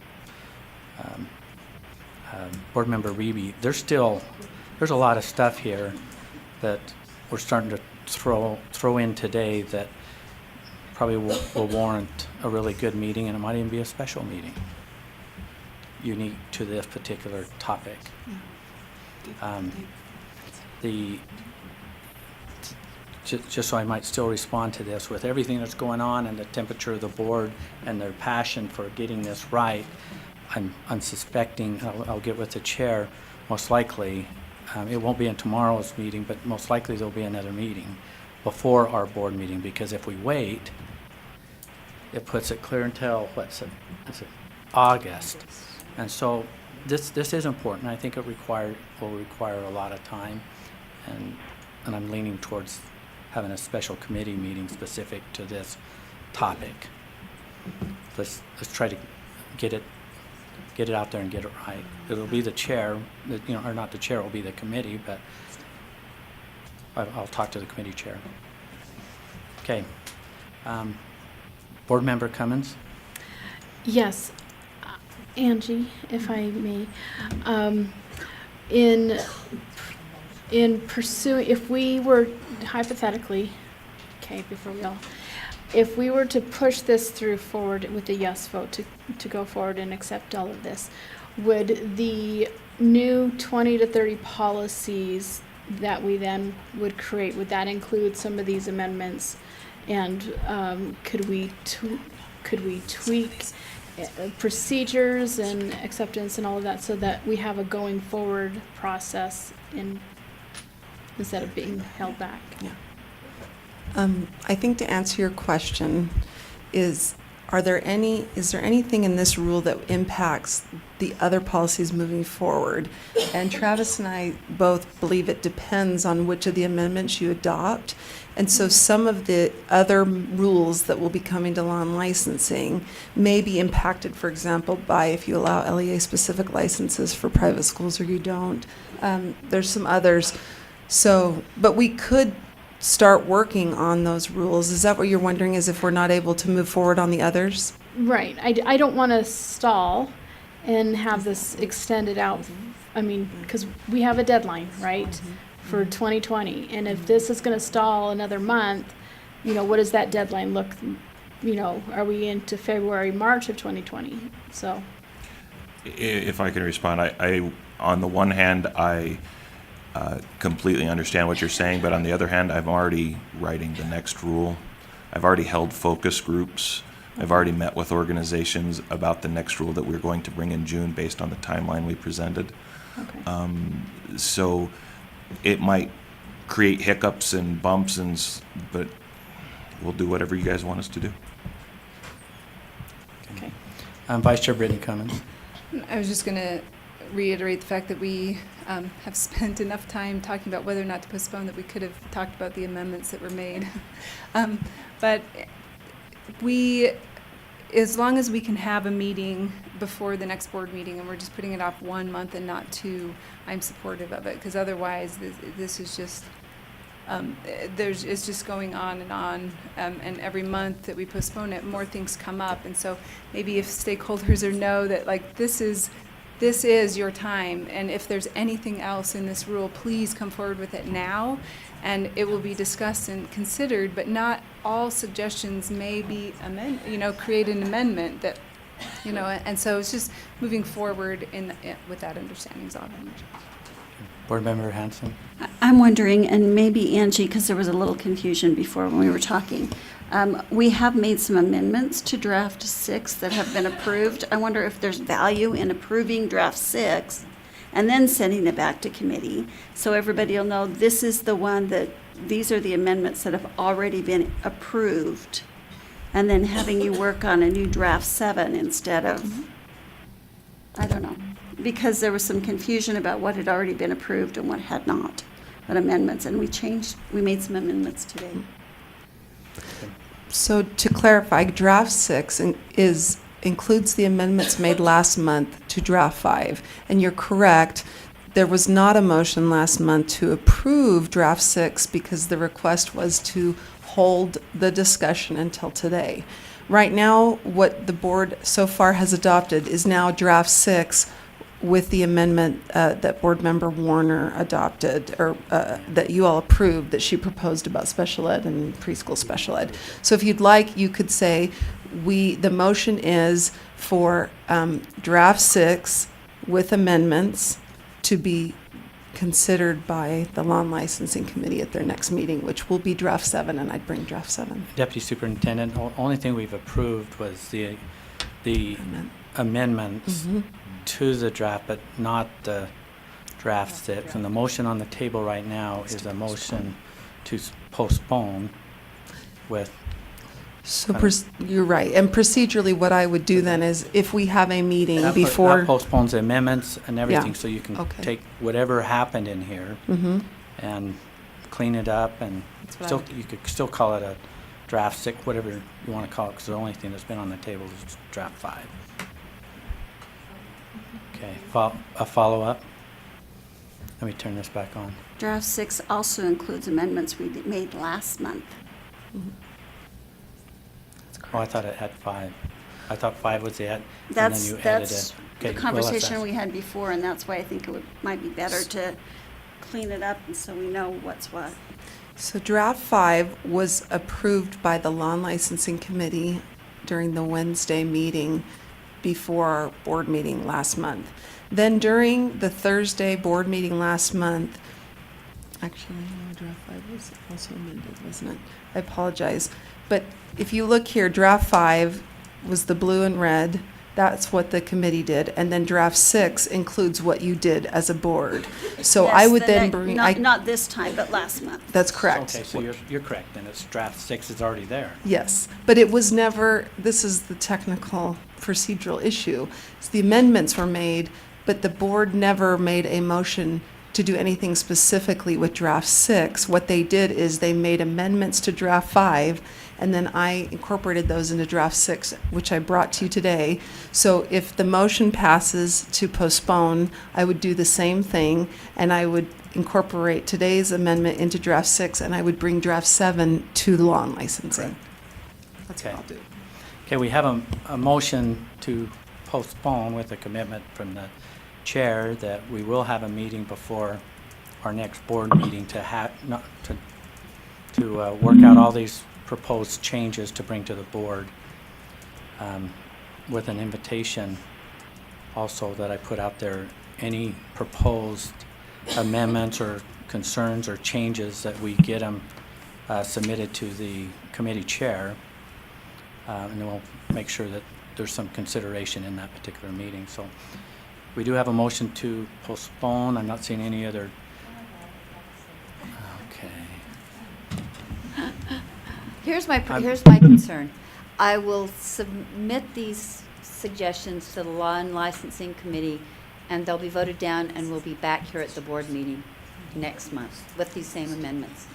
Board Member Reeby. There's a lot of stuff here that we're starting to throw in today that probably will warrant a really good meeting, and it might even be a special meeting unique to this particular topic. Just so I might still respond to this, with everything that's going on and the temperature of the board and their passion for getting this right, I'm suspecting, I'll get with the chair, most likely, it won't be in tomorrow's meeting, but most likely there'll be another meeting before our board meeting, because if we wait, it puts it clear until, August. And so this is important. I think it will require a lot of time, and I'm leaning towards having a special committee meeting specific to this topic. Let's try to get it out there and get it right. It'll be the chair, or not the chair, it'll be the committee, but I'll talk to the committee chair. Okay. Board Member Cummins? Yes, Angie, if I may. In pursuing, if we were hypothetically, if we were to push this through forward with a yes vote to go forward and accept all of this, would the new 20 to 30 policies that we then would create, would that include some of these amendments? And could we tweak procedures and acceptance and all of that so that we have a going forward process instead of being held back? Yeah. I think to answer your question is there anything in this rule that impacts the other policies moving forward? And Travis and I both believe it depends on which of the amendments you adopt. And so some of the other rules that will be coming to law and licensing may be impacted, for example, by if you allow LEA-specific licenses for private schools or you don't. There's some others. But we could start working on those rules. Is that what you're wondering, is if we're not able to move forward on the others? Right. I don't want to stall and have this extended out. I mean, because we have a deadline, right, for 2020. And if this is going to stall another month, what does that deadline look? Are we into February, March of 2020? So, if I can respond, I on the one hand, I completely understand what you're saying, but on the other hand, I'm already writing the next rule. I've already held focus groups. I've already met with organizations about the next rule that we're going to bring in June based on the timeline we presented. okay. So it might create hiccups and bumps, but we'll do whatever you guys want us to do. Okay. Vice Chair Brittany Cummins. I was just going to reiterate the fact that we have spent enough time talking about whether or not to postpone that we could have talked about the amendments that were made. But as long as we can have a meeting before the next board meeting and we're just putting it off 1 month and not 2, I'm supportive of it, because otherwise this is just, it's just going on, and every month that we postpone it, more things come up. And so maybe if stakeholders know that, like, this is your time, and if there's anything else in this rule, please come forward with it now, and it will be discussed and considered, but not all suggestions may be create an amendment that, and so it's just moving forward with that understanding is all. Board Member Hanson. I'm wondering, and maybe Angie, because there was a little confusion before when we were talking, we have made some amendments to draft 6 that have been approved. I wonder if there's value in approving draft 6 and then sending it back to committee, so everybody will know this is the one that, these are the amendments that have already been approved, and then having you work on a new draft 7 instead of, I don't know. because there was some confusion about what had already been approved and what had not, but amendments, and we made some amendments today. So to clarify, draft 6 includes the amendments made last month to draft 5. And you're correct, there was not a motion last month to approve draft 6 because the request was to hold the discussion until today. Right now, what the board so far has adopted is now draft 6 with the amendment that Board Member Warner adopted, or that you all approved, that she proposed about special ed and preschool special ed. So if you'd like, you could say, the motion is for draft 6 with amendments to be considered by the Law and Licensing Committee at their next meeting, which will be draft 7, and I'd bring draft 7. Deputy Superintendent, the only thing we've approved was the amendments to the draft, but not the draft 6. And the motion on the table right now is a motion to postpone with. So you're right. And procedurally, what I would do then is if we have a meeting before. That postpones the amendments and everything, Yeah. so you can Okay. take whatever happened in here and clean it up, and That's what I still, would do. you could still call it a draft 6, whatever you want to call it, because the only thing that's been on the table is draft 5. Okay, a follow-up? Let me turn this back on. Draft 6 also includes amendments we made last month. Oh, I thought it had 5. I thought 5 was it, and then That's, you added that's it. the Okay, well, conversation we had before, and that's why I think might be better to clean it up, and so we know what's what. So draft 5 was approved by the Law and Licensing Committee during the Wednesday meeting before our board meeting last month. Then during the Thursday board meeting last month, actually, no, draft 5 was also amended, wasn't it? I apologize. But if you look here, draft 5 was the blue and red. That's what the committee did. And then draft 6 includes what you did as a board. So I Yes, would the then next- bring. Not this time, but last month. That's correct. Okay, so you're correct, then it's draft 6 is already there. Yes, but it was never, this is the technical procedural issue. It's the amendments were made, but the board never made a motion to do anything specifically with draft 6. What they did is they made amendments to draft 5, and then I incorporated those into draft 6, which I brought to you today. So if the motion passes to postpone, I would do the same thing, and I would incorporate today's amendment into draft 6, and I would bring draft 7 to the Law and Licensing. That's what Okay. I'll do. Okay, we have a motion to postpone with a commitment from the chair that we will have a meeting before our next board meeting to work out all these proposed changes to bring to the board, with an invitation also that I put out there, any proposed amendments or concerns or changes that we get them submitted to the committee chair, and then we'll make sure that there's some consideration in that particular meeting. So we do have a motion to postpone. I'm not seeing any other. Okay. Here's my concern. I will submit these suggestions to the Law and Licensing Committee, and they'll be voted down, and we'll be back here at the board meeting next month with these same amendments.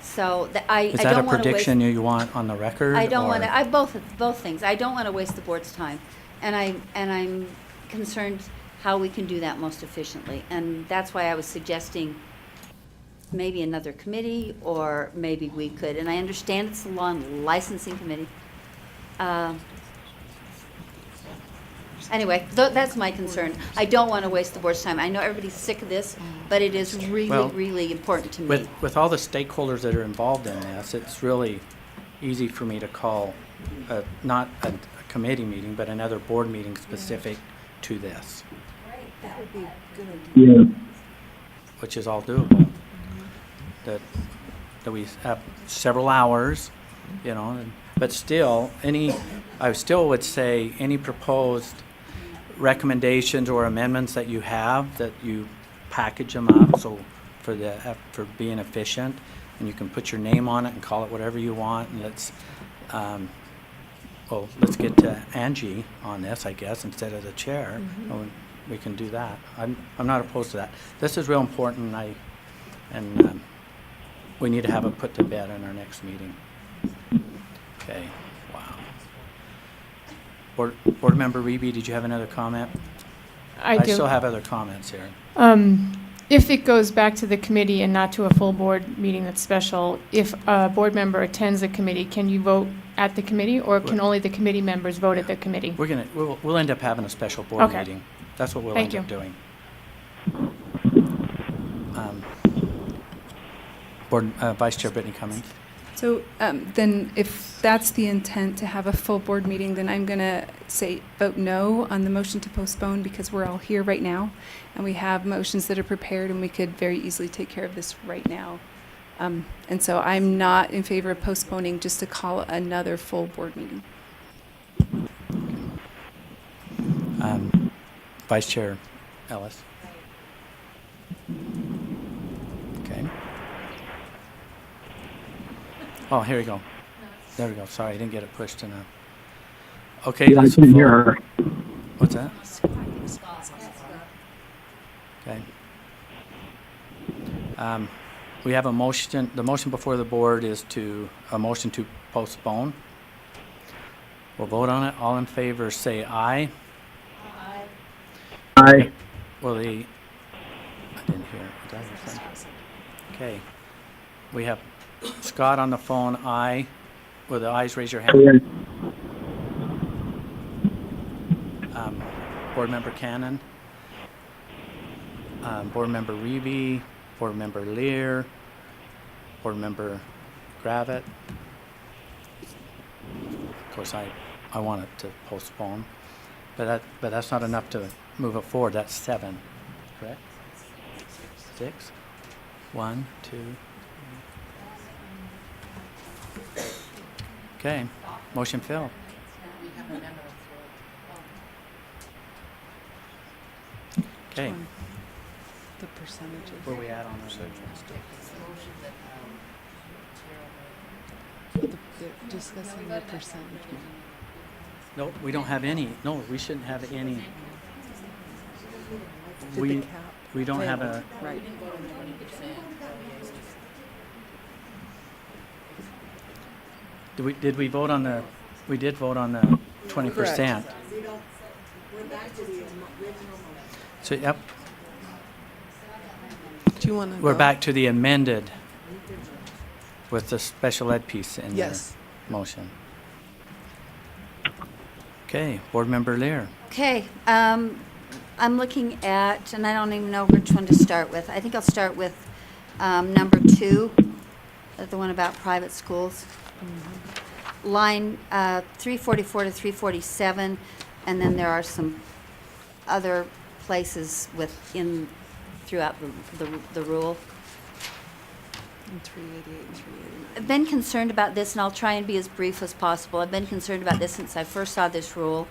So I Is that a don't want to waste. prediction you want on the record? I don't or- want to. Both things. I don't want to waste the board's time, and I'm concerned how we can do that most efficiently, and that's why I was suggesting maybe another committee, or maybe we could. And I understand it's the Law and Licensing Committee. Anyway, that's my concern. I don't want to waste the board's time. I know everybody's sick of this, but it is really, Well, really important to me. With all the stakeholders that are involved in this, it's really easy for me to call, not a committee meeting, but another board meeting specific to this, That would be a good idea. which is all doable. That we have several hours, but still, I still would say any proposed recommendations or amendments that you have, that you package them up, so for being efficient, and you can put your name on it and call it whatever you want, and let's well, let's get Angie on this, I guess, instead of the chair. And we can do that. I'm not opposed to that. This is real important, and we need to have it put to bed in our next meeting. Okay, wow. Board Member Reby, did you have another comment? I do. still have other comments here. If it goes back to the committee and not to a full board meeting that's special, if a board member attends the committee, can you vote at the committee, or can only the committee members vote at the committee? We'll end up having a special board Okay. meeting. That's what we'll Thank end up you. doing. Vice Chair Brittany Cummings. So then if that's the intent to have a full board meeting, then I'm going to say vote no on the motion to postpone, because we're all here right now and we have motions that are prepared and we could very easily take care of this right now. And so I'm not in favor of postponing just to call another full board meeting. Vice Chair Ellis. Okay. Oh, here we go. There we go. Sorry, I didn't get it pushed enough. Okay. Yeah, I let's couldn't vote. hear her. What's that? Okay. We have a motion. The motion before the board is a motion to postpone. We'll vote on it. All in favor, say aye. Aye. Well, I didn't hear it. Did I hear something? Okay. We have Scott on the phone, aye. With the ayes, raise your hand. Board Member Cannon. Board Member Reby. Board Member Lear. Board Member Gravitt. Of course, I want it to postpone, but that's not enough to move it forward. That's 7, correct? 6. 1, 2. Okay, motion failed. Okay. The percentages. Where we at on the Discussing the percentage. No, we don't have any. No, we shouldn't have any. Did the We cap don't have fail? a. Right. Did we vote on the? We did vote on the 20%. So yep, Do you want to? we're back to the amended with the special ed piece in your Yes. motion. Okay, Board Member Lear. Okay, I'm looking at, and I don't even know which one to start with. I think I'll start with number 2, the one about private schools. Line 344 to 347, and then there are some other places throughout the rule. And 388 and 389. I've been concerned about this, and I'll try and be as brief as possible. I've been concerned about this since I first saw this rule,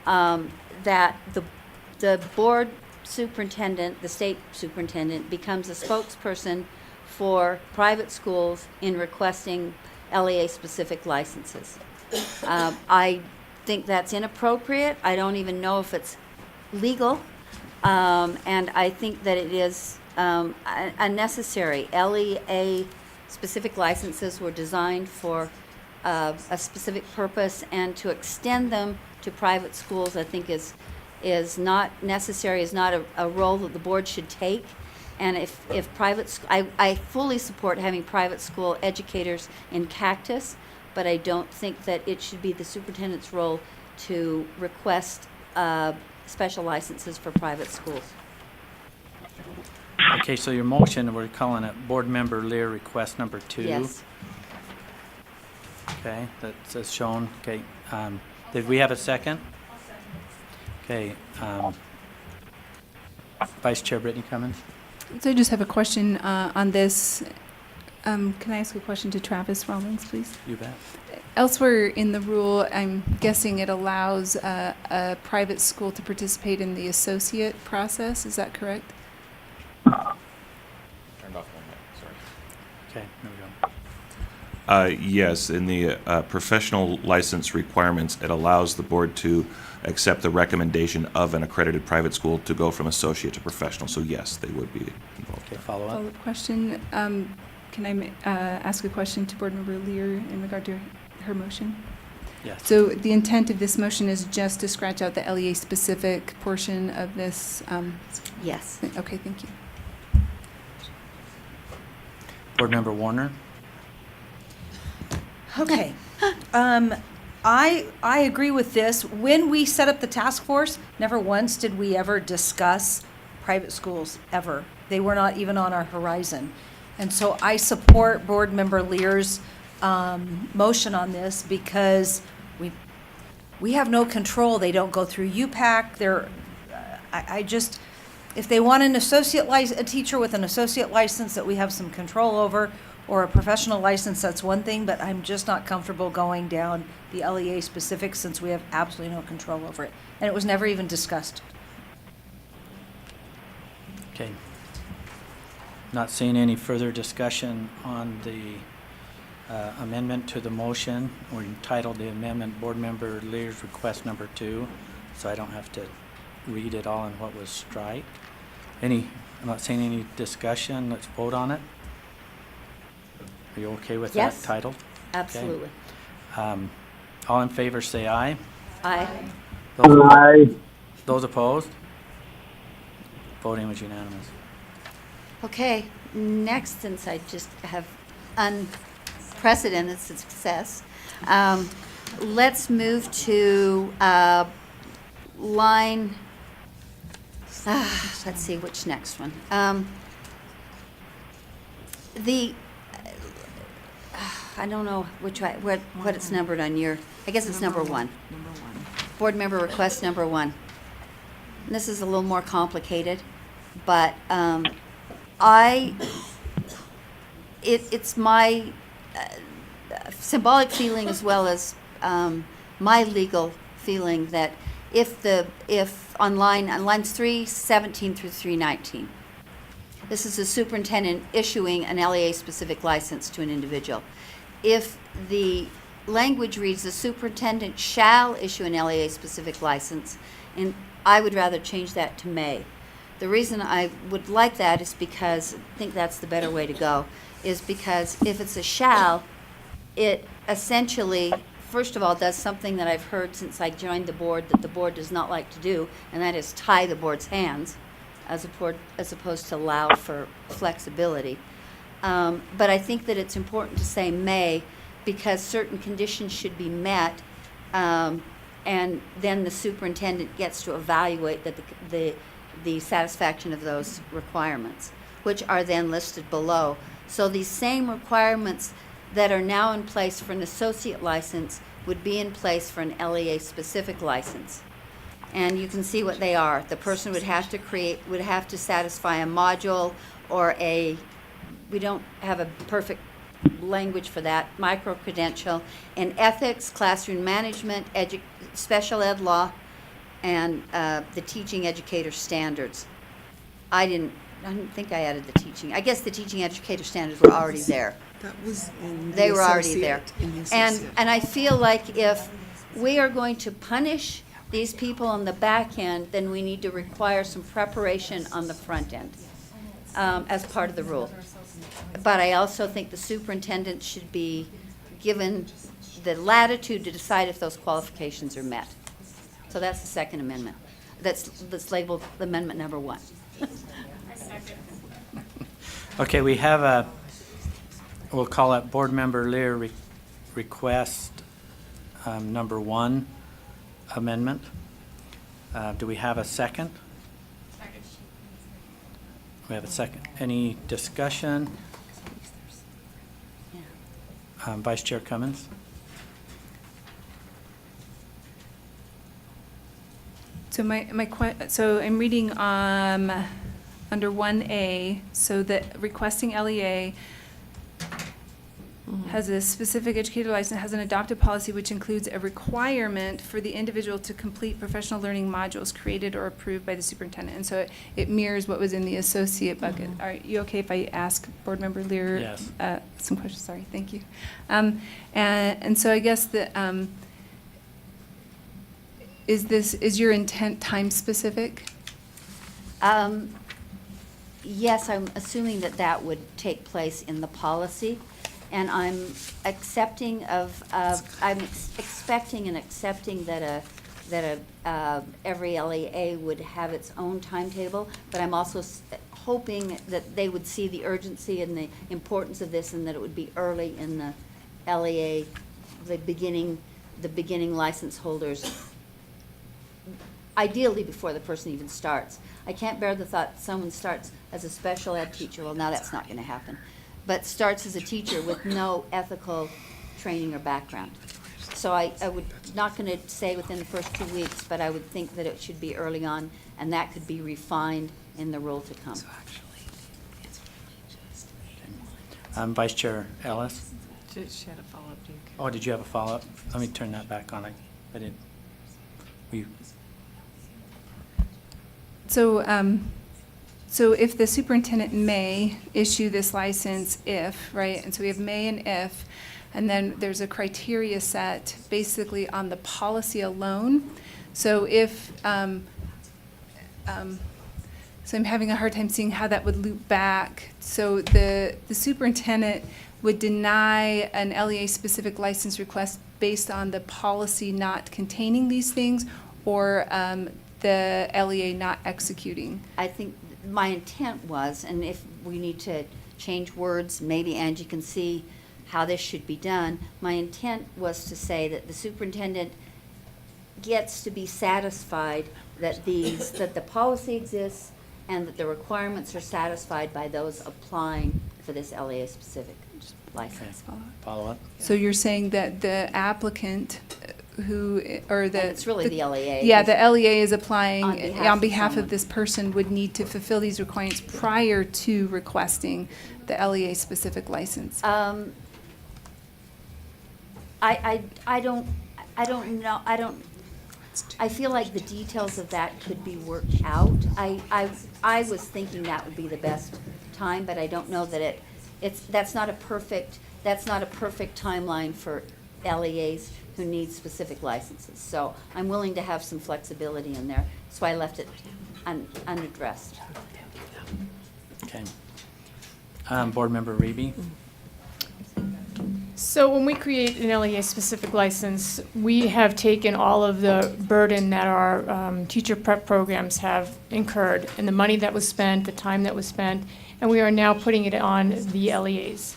that the board superintendent, the state superintendent, becomes a spokesperson for private schools in requesting LEA-specific licenses. I think that's inappropriate. I don't even know if it's legal, and I think that it is unnecessary. LEA-specific licenses were designed for a specific purpose, and to extend them to private schools, I think is not necessary, is not a role that the board should take. And if private, I fully support having private school educators in Cactus, but I don't think that it should be the superintendent's role to request special licenses for private schools. Okay, so your motion, we're calling it Board Member Lear request number 2. Yes. Okay, that's shown. Okay, did we have a second? Okay, Vice Chair Brittany Cummins. So I just have a question on this. Can I ask a question to Travis Rawlings, please? You bet. Elsewhere in the rule, I'm guessing it allows a private school to participate in the associate process. Is that correct? Turned off my mic, sorry. Okay, there we Yes, in the professional license requirements, it allows the board to accept the recommendation of an accredited private school to go from associate to professional. So yes, they would be involved. Okay, follow up. Follow-up question. Can I ask a question to Board Member Lear in regard to her motion? Yes. So the intent of this motion is just to scratch out the LEA-specific portion of this? Yes. Okay, thank you. Board Member Warner? Okay. I agree with this. When we set up the task force, never once did we ever discuss private schools, ever. They were not even on our horizon. And so I support Board Member Lear's motion on this because we have no control. They don't go through UPAC. I just, if they want an a teacher with an associate license that we have some control over, or a professional license, that's one thing, but I'm just not comfortable going down the LEA specifics since we have absolutely no control over it. And it was never even discussed. Okay. Not seeing any further discussion on the amendment to the motion. We're entitled the amendment, Board Member Lear's request number 2, so I don't have to read it all and what was strike. I'm not seeing any discussion. Let's vote on it. Are you okay with Yes. that title? Absolutely. All in favor say aye. Aye. Those opposed? Voting was unanimous. Okay, next, since I just have unprecedented success, let's move to line, let's see, which next one? I don't know what it's numbered on your, I guess it's number 1. Board member request number 1. And this is a little more complicated, but it's my symbolic feeling as well as my legal feeling that if on lines 317 through 319, this is the superintendent issuing an LEA-specific license to an individual. If the language reads, the superintendent shall issue an LEA-specific license, and I would rather change that to may. The reason I would like that is because I think that's the better way to go, is because if it's a shall, it essentially, first of all, does something that I've heard since I joined the board that the board does not like to do, and that is tie the board's hands as opposed to allow for flexibility. But I think that it's important to say may because certain conditions should be met, and then the superintendent gets to evaluate that the satisfaction of those requirements, which are then listed below. So these same requirements that are now in place for an associate license would be in place for an LEA-specific license. And you can see what they are. The person would have to satisfy a module or we don't have a perfect language for that, micro-credential in ethics, classroom management, special ed law, and the teaching educator standards. I didn't think I added the teaching. I guess the teaching educator standards were already there. That was in They the were already there. associate, in the And associate. I feel like if we are going to punish these people on the back end, then we need to require some preparation on the front end as part of the rule. But I also think the superintendent should be given the latitude to decide if those qualifications are met. So that's the second amendment. That's labeled amendment number 1. Okay, we have we'll call it Board Member Lear request number 1 amendment. Do we have a second? Second. We have a second. Any discussion? Vice Chair Cummins? So so I'm reading under 1A, so that requesting LEA has a specific educator license, has an adopted policy which includes a requirement for the individual to complete professional learning modules created or approved by the superintendent. And so it mirrors what was in the associate bucket. Are you okay if I ask Board Member Lear Yes. some questions? Sorry, thank you. And so I guess the, is your intent time specific? Yes, I'm assuming that that would take place in the policy, and I'm expecting and accepting that every LEA would have its own timetable, but I'm also hoping that they would see the urgency and the importance of this, and that it would be early in the LEA, the beginning license holders, ideally before the person even starts. I can't bear the thought someone starts as a special ed teacher, well, now that's not going to happen, but starts as a teacher with no ethical training or background. So I would, not going to say within the first 2 weeks, but I would think that it should be early on, and that could be refined in the rule to come. Vice Chair Ellis? She had a follow-up, Duke. Oh, did you have a follow-up? Let me turn that back on. I didn't. So if the superintendent may issue this license if, right, and so we have may and if, and then there's a criteria set basically on the policy alone. So if, so I'm having a hard time seeing how that would loop back. So the superintendent would deny an LEA-specific license request based on the policy not containing these things, or the LEA not executing. I think my intent was, and if we need to change words, maybe Angie can see how this should be done. My intent was to say that the superintendent gets to be satisfied that that the policy exists and that the requirements are satisfied by those applying for this LEA-specific license. Okay. Follow-up? So you're saying that the applicant or the... And it's really the LEA. Yeah, the LEA is applying On behalf on of behalf of someone. this person, would need to fulfill these requirements prior to requesting the LEA-specific license. I don't know, I feel like the details of that could be worked out. I was thinking that would be the best time, but I don't know that that's not a perfect timeline for LEAs who need specific licenses. So I'm willing to have some flexibility in there, so I left it unaddressed. Okay. Board Member Reby? So when we create an LEA-specific license, we have taken all of the burden that our teacher prep programs have incurred, and the money that was spent, the time that was spent, and we are now putting it on the LEAs.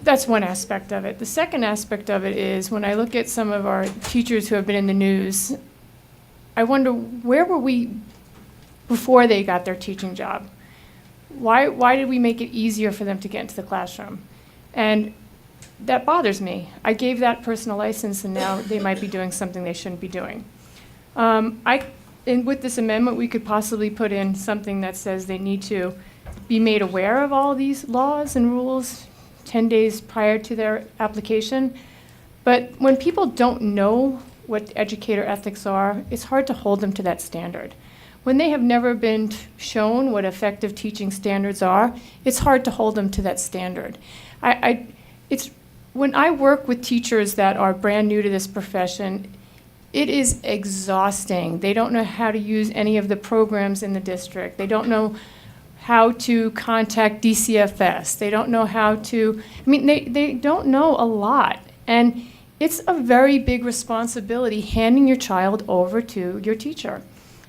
That's one aspect of it. The second aspect of it is when I look at some of our teachers who have been in the news, I wonder, where were we before they got their teaching job? Why did we make it easier for them to get into the classroom? And that bothers me. I gave that person a license, and now they might be doing something they shouldn't be doing. And with this amendment, we could possibly put in something that says they need to be made aware of all these laws and rules 10 days prior to their application. But when people don't know what educator ethics are, it's hard to hold them to that standard. When they have never been shown what effective teaching standards are, it's hard to hold them to that standard. When I work with teachers that are brand new to this profession, it is exhausting. They don't know how to use any of the programs in the district. They don't know how to contact DCFS. They don't know how to, they don't know a lot. And it's a very big responsibility handing your child over to your teacher.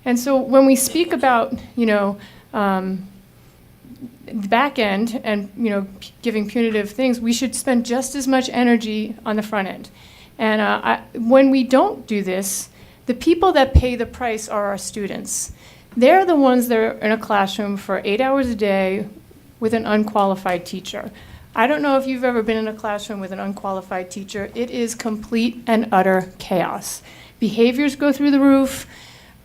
And so when we speak about, the back end and, giving punitive things, we should spend just as much energy on the front end. And when we don't do this, the people that pay the price are our students. They're the ones that are in a classroom for 8 hours a day with an unqualified teacher. I don't know if you've ever been in a classroom with an unqualified teacher. It is complete and utter chaos. Behaviors go through the roof.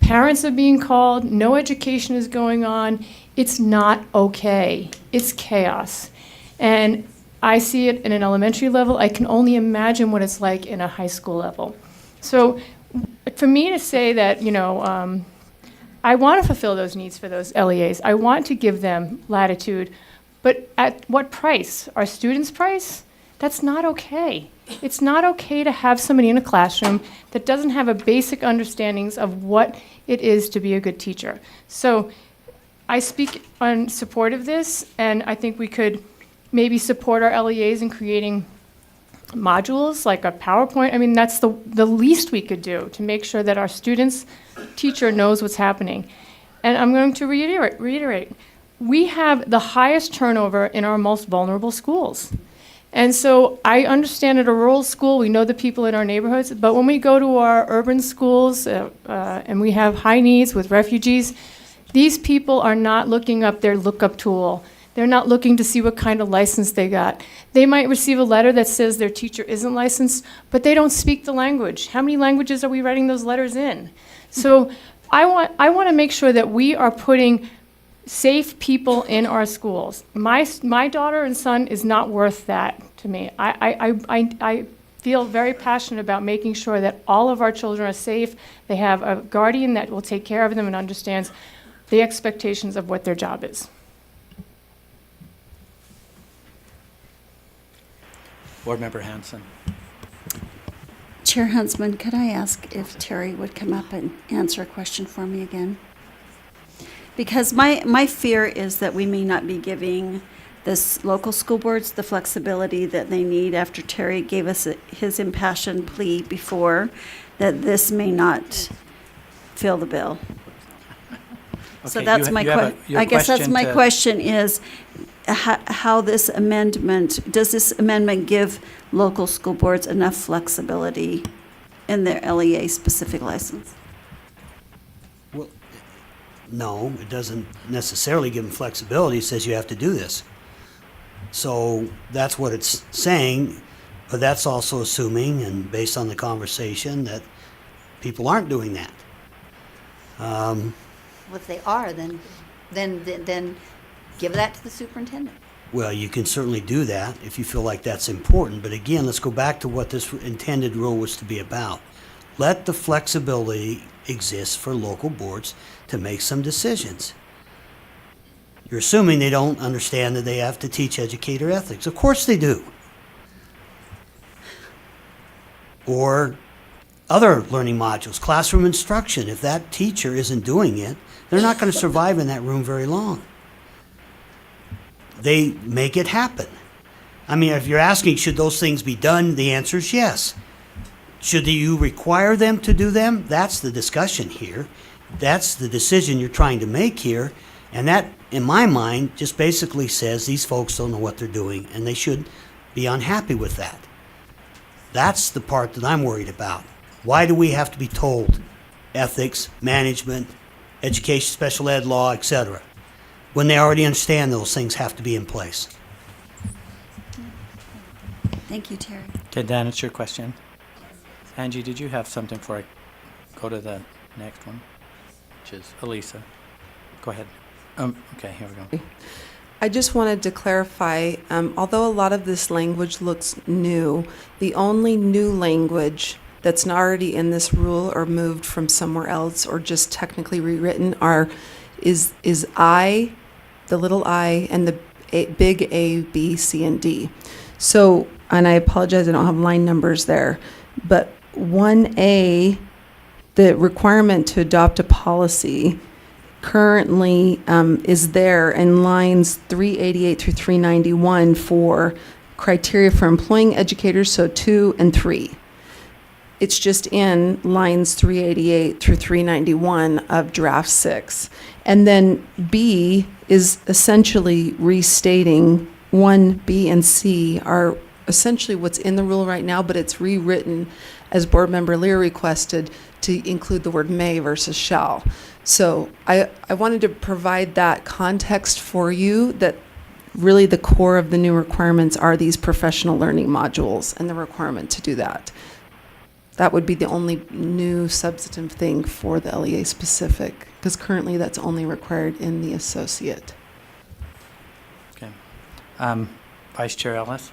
Parents are being called. No education is going on. It's not okay. It's chaos. And I see it in an elementary level. I can only imagine what it's like in a high school level. So for me to say that, I want to fulfill those needs for those LEAs. I want to give them latitude, but at what price? Our students' price? That's not okay. It's not okay to have somebody in a classroom that doesn't have a basic understandings of what it is to be a good teacher. So I speak on support of this, and I think we could maybe support our LEAs in creating modules like a PowerPoint. I mean, that's the least we could do to make sure that our students' teacher knows what's happening. And I'm going to reiterate, we have the highest turnover in our most vulnerable schools. And so I understand at a rural school, we know the people in our neighborhoods, but when we go to our urban schools and we have high needs with refugees, these people are not looking up their lookup tool. They're not looking to see what kind of license they got. They might receive a letter that says their teacher isn't licensed, but they don't speak the language. How many languages are we writing those letters in? So I want to make sure that we are putting safe people in our schools. My daughter and son is not worth that to me. I feel very passionate about making sure that all of our children are safe. They have a guardian that will take care of them and understands the expectations of what their job is. Board Member Hanson. Chair Huntsman, could I ask if Terry would come up and answer a question for me again? Because my fear is that we may not be giving this local school boards the flexibility that they need after Terry gave us his impassioned plea before, that this may not fill the bill. So Okay, that's you my have question. your I guess that's question my to- question is, how this amendment, does this amendment give local school boards enough flexibility in their LEA-specific license? Well, no, it doesn't necessarily give them flexibility. It says you have to do this. So that's what it's saying, but that's also assuming, and based on the conversation, that people aren't doing that. Well, if they are, then give that to the superintendent. Well, you can certainly do that if you feel like that's important, but again, let's go back to what this intended rule was to be about. Let the flexibility exist for local boards to make some decisions. You're assuming they don't understand that they have to teach educator ethics. Of course they do. Or other learning modules, classroom instruction. If that teacher isn't doing it, they're not going to survive in that room very long. They make it happen. I mean, if you're asking, should those things be done, the answer is yes. Should you require them to do them? That's the discussion here. That's the decision you're trying to make here. And that, in my mind, just basically says these folks don't know what they're doing, and they should be unhappy with that. That's the part that I'm worried about. Why do we have to be told ethics, management, education, special ed law, etc., when they already understand those things have to be in place? Thank you, Terry. Okay, Dan, it's your question. Angie, did you have something before I go to the next one, which is Elisa? Go ahead. Okay, here we go. I just wanted to clarify, although a lot of this language looks new, the only new language that's not already in this rule or moved from somewhere else or just technically rewritten is I, the little I, and the big A, B, C, and D. So, and I apologize, I don't have line numbers there, but 1A, the requirement to adopt a policy currently is there in lines 388 through 391 for criteria for employing educators, so 2 and 3. It's just in lines 388 through 391 of draft 6. And then B is essentially restating 1, B, and C are essentially what's in the rule right now, but it's rewritten, as Board Member Lear requested, to include the word may versus shall. So I wanted to provide that context for you, that really the core of the new requirements are these professional learning modules and the requirement to do that. That would be the only new substantive thing for the LEA specific, because currently that's only required in the associate. Okay. Vice Chair Ellis?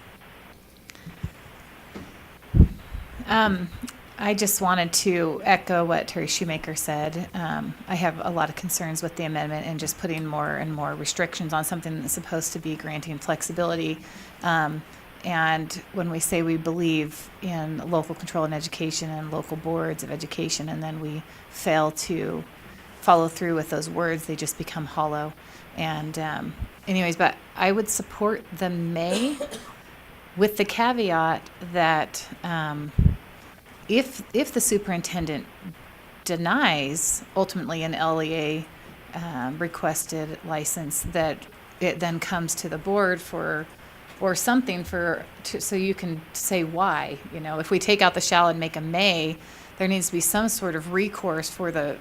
I just wanted to echo what Terry Shoemaker said. I have a lot of concerns with the amendment and just putting more and more restrictions on something that's supposed to be granting flexibility. And when we say we believe in local control in education and local boards of education, and then we fail to follow through with those words, they just become hollow. And anyways, but I would support the may with the caveat that if the superintendent denies ultimately an LEA requested license, that it then comes to the board or something so you can say why. You know, if we take out the shall and make a may, there needs to be some sort of recourse for the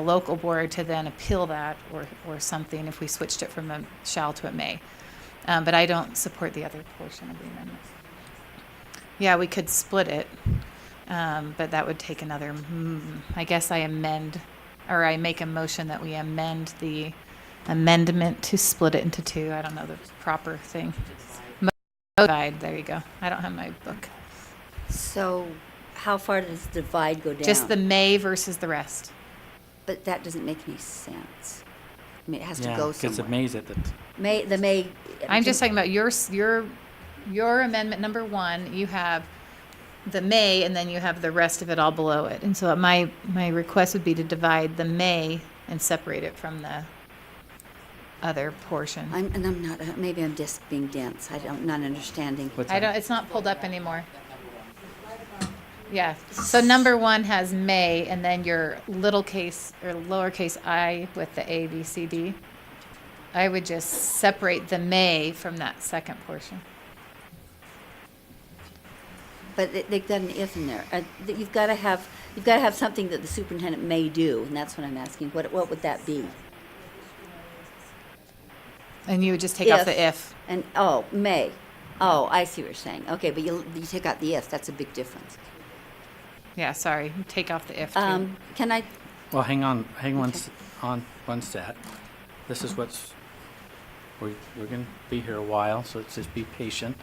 local board to then appeal that or something if we switched it from a shall to a may. But I don't support the other portion of the amendment. Yeah, we could split it, but that would take another, I guess I make a motion that we amend the amendment to split it into two. I don't know the proper thing. Divide, there you go. I don't have my book. So how far does divide go down? Just the may versus the rest. But that doesn't make any sense. I mean, it has to Yeah, go because somewhere. it may's at the, The may. I'm just talking about your amendment number 1. You have the may, and then you have the rest of it all below it. And so my request would be to divide the may and separate it from the other portion. I'm not, maybe I'm just being dense. I'm not understanding. what's that? It's not pulled up anymore. Yeah, so number 1 has may, and then your little case or lowercase I with the A, B, C, D. I would just separate the may from that second portion. But they've got an if in there. You've got to have something that the superintendent may do, and that's what I'm asking. What would that be? And you would just take off the if. And, may. Oh, I see what you're saying. Okay, but you take out the if. That's a big difference. Yeah, sorry, take off the if too. Can I, well, hang on Okay. on one set. This is we're going to be here a while, so let's just be patient.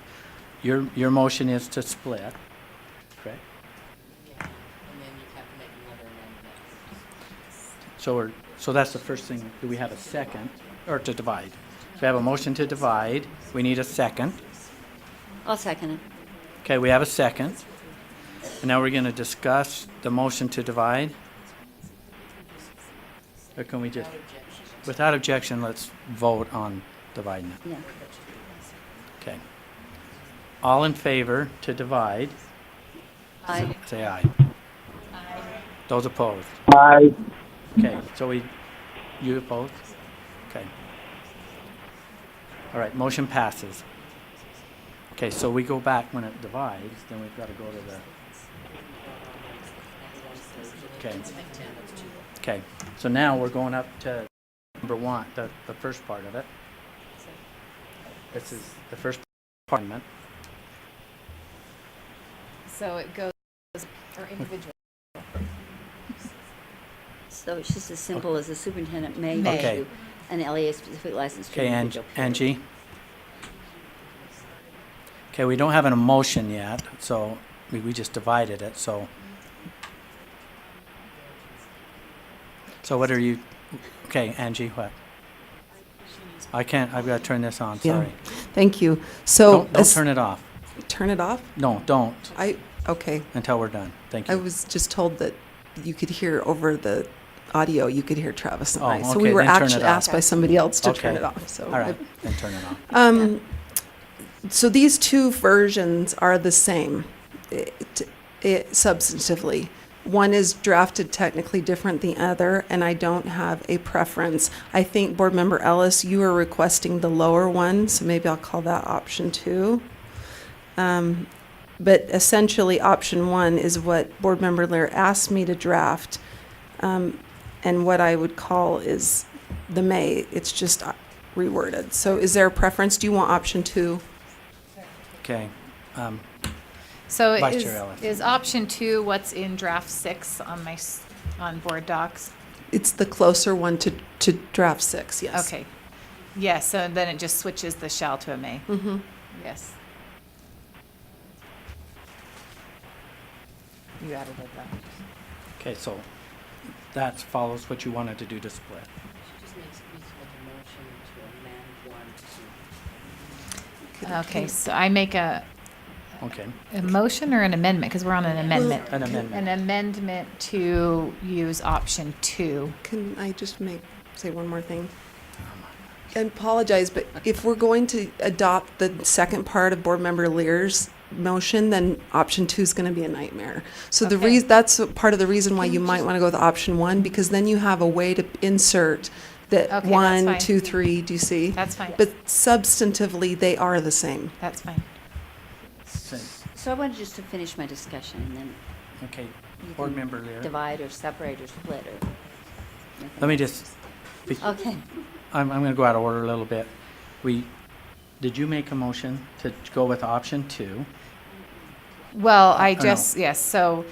Your motion is to split, correct? So that's the first thing. Do we have a second? Or to divide? So we have a motion to divide. We need a second. I'll second it. Okay, we have a second. And now we're going to discuss the motion to divide. Or can we just, without objection, let's vote on dividing it. Yeah. Okay. All in favor to divide, Aye. say aye. Those opposed? Aye. Okay, so you opposed? Okay. All right, motion passes. Okay, so we go back when it divides, then we've got to go to the... Okay. Okay, so now we're going up to number 1, the first part of it. This is the first part of it. So it goes, or individual. So it's just as simple as the superintendent may May. Okay. issue an LEA-specific license to Okay, an individual. Angie? Okay, we don't have an emotion yet, so we just divided it, so. So what are you, okay, Angie, what? I can't, I've got to turn this on, Yeah. sorry. Thank you. So. Don't turn it off. Turn it off? No, don't, Okay. until we're done. Thank I you. was just told that you could hear over the audio, you could hear Travis and Oh, I. So okay, we were then turn it actually off. asked by somebody else to turn Okay. it off, so. All right, then turn it off. So these two versions are the same, substantively. One is drafted technically different than the other, and I don't have a preference. I think Board Member Ellis, you are requesting the lower one, so maybe I'll call that option 2. But essentially, option 1 is what Board Member Lear asked me to draft, and what I would call is the may. It's just reworded. So is there a preference? Do you want option 2? Okay, So Vice Chair Ellis. is option 2 what's in draft 6 on board docs? It's the closer one to draft 6, yes. Okay. Yes, so then it just switches the shall to a may. Mm-hmm. Yes. You added it then. Okay, so that follows what you wanted to do to split. Okay, so I make a Okay, motion or an amendment, because we're on an amendment. an amendment. An amendment to use option 2. Can I just say one more thing? I apologize, but if we're going to adopt the second part of Board Member Lear's motion, then option 2 is going to be a nightmare. So the Okay. that's part of the reason why you might want to go with option 1, because then you have a way to insert that Okay, that's 1, fine. 2, 3, do you see? That's fine. But substantively, they are the same. That's fine. So I wanted just to finish my discussion, and then Okay, you Board can Member Lear. divide or separate or split or. Let me just, Okay. I'm going to go out of order a little bit. Did you make a motion to go with option 2? Well, I no. just, yes, so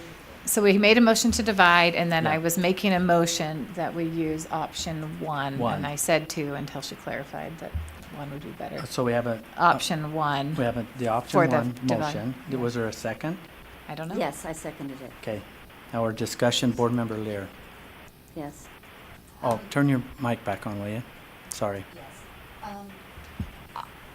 we made a motion to divide, and then Yeah. I was making a motion that we use option 1. One. And I said 2 until she clarified that 1 would be better. So we have Option 1, we have the For option the 1 divide. motion. Yeah. Was there a second? I don't know. Yes, I seconded it. Okay, now our discussion, Board Member Lear. Yes. Oh, turn your mic back on, will you? Sorry.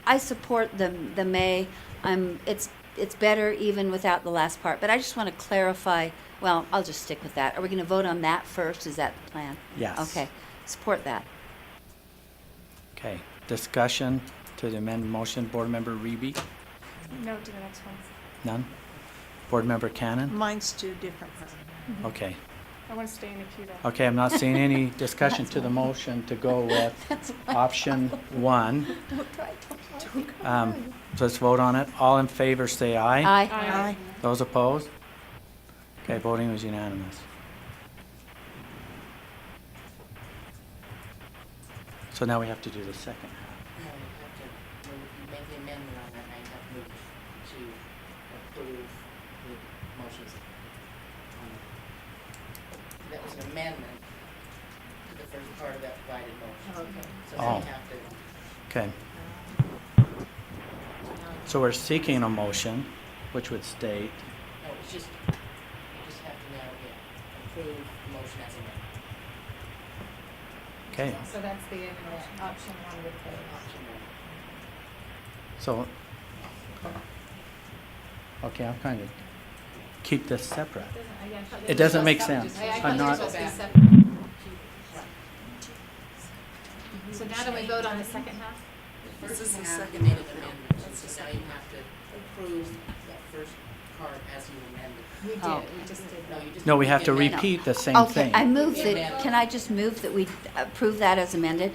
I support the may. It's better even without the last part, but I just want to clarify, well, I'll just stick with that. Are we going to vote on that first? Is that the plan? Yes. Okay, support that. Okay, discussion to the amended motion, Board Member Reby? No to the next one. None? Board Member Cannon? Mine's too different. Okay. I want to stay in the queue though. Okay, I'm not seeing any discussion to the motion to go with option 1. So let's vote on it. All in favor, say aye. Aye. Aye. Those opposed? Okay, voting was unanimous. So now we have to do the second half. No, you have to make the amendment on that, and I have moved to approve the motions. That was an amendment to the first part of that divided motion. So now Oh. you have to, Okay. So we're seeking a motion, which would state, no, it's just, you just have to now, approve the motion as amended. okay, So that's the amendment, option 1 would be Option one. so, okay, I'm trying to keep this separate. It doesn't make sense. I'm not, So now do we vote on the second half? This is the second made amendment, so now you have to approve that first part as you amended. We did, Oh. we just did. No, you just. no, we have to amended. repeat the same Okay, thing. I move that, can I just move that we approve that as amended?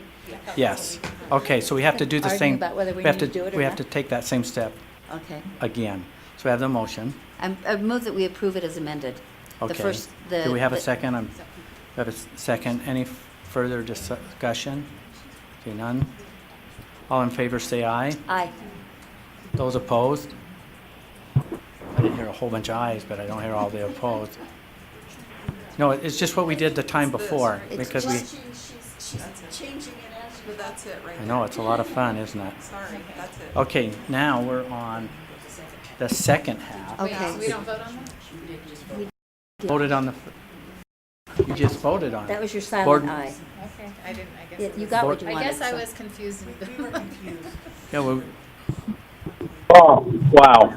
Yes. Okay, so we have to do the Arguing same. about whether we have need to do it or We have not? to take that same step Okay. again. So we have the motion. I move that we approve it as amended. The Okay. first- Do we have a the- second? We have a second. Any further discussion? Okay, none. All in favor, say aye. Aye. Those opposed? I didn't hear a whole bunch of ayes, but I don't hear all the opposed. No, it's just what we did the time before, It's because we, She's changing it as. But that's it right I know, it's a lot of fun, isn't it? Sorry, that's it. Okay, now we're on the second half. Okay. We don't vote on that? Voted on the, you just voted on That it. was your Board- silent aye. Okay, I didn't, I guess. Yeah, it you was- got what you I wanted. guess I so- was confused. Yeah, well, Oh, wow.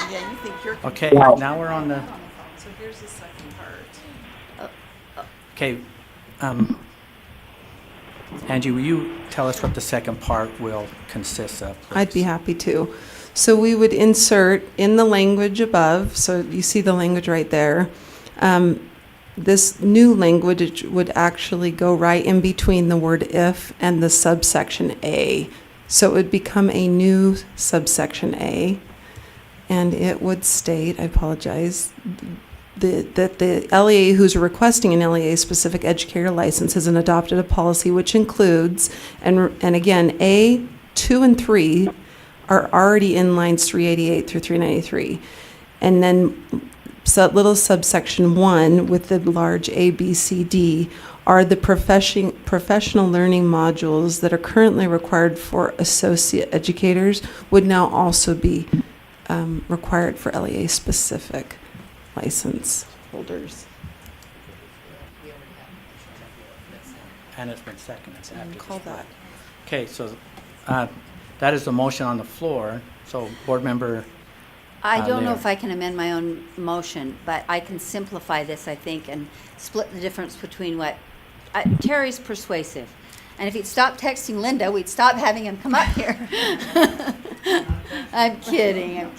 Yeah, you think you're. okay, now we're on the, So here's the second part. okay, Angie, will you tell us what the second part will consist of? I'd be happy to. So we would insert in the language above, so you see the language right there. This new language would actually go right in between the word if and the subsection A. So it would become a new subsection A. And it would state, I apologize, that the LEA who's requesting an LEA-specific educator license has adopted a policy which includes, and again, A, 2, and 3 are already in lines 388 through 393. And then little subsection 1 with the large A, B, C, D are the professional learning modules that are currently required for associate educators would now also be required for LEA-specific license holders. And it's been seconded. After Call that. Okay, so that is the motion on the floor. So board member I don't know Lear. if I can amend my own motion, but I can simplify this, I think, and split the difference between what, Terry's persuasive. And if he'd stop texting Linda, we'd stop having him come up here. I'm kidding.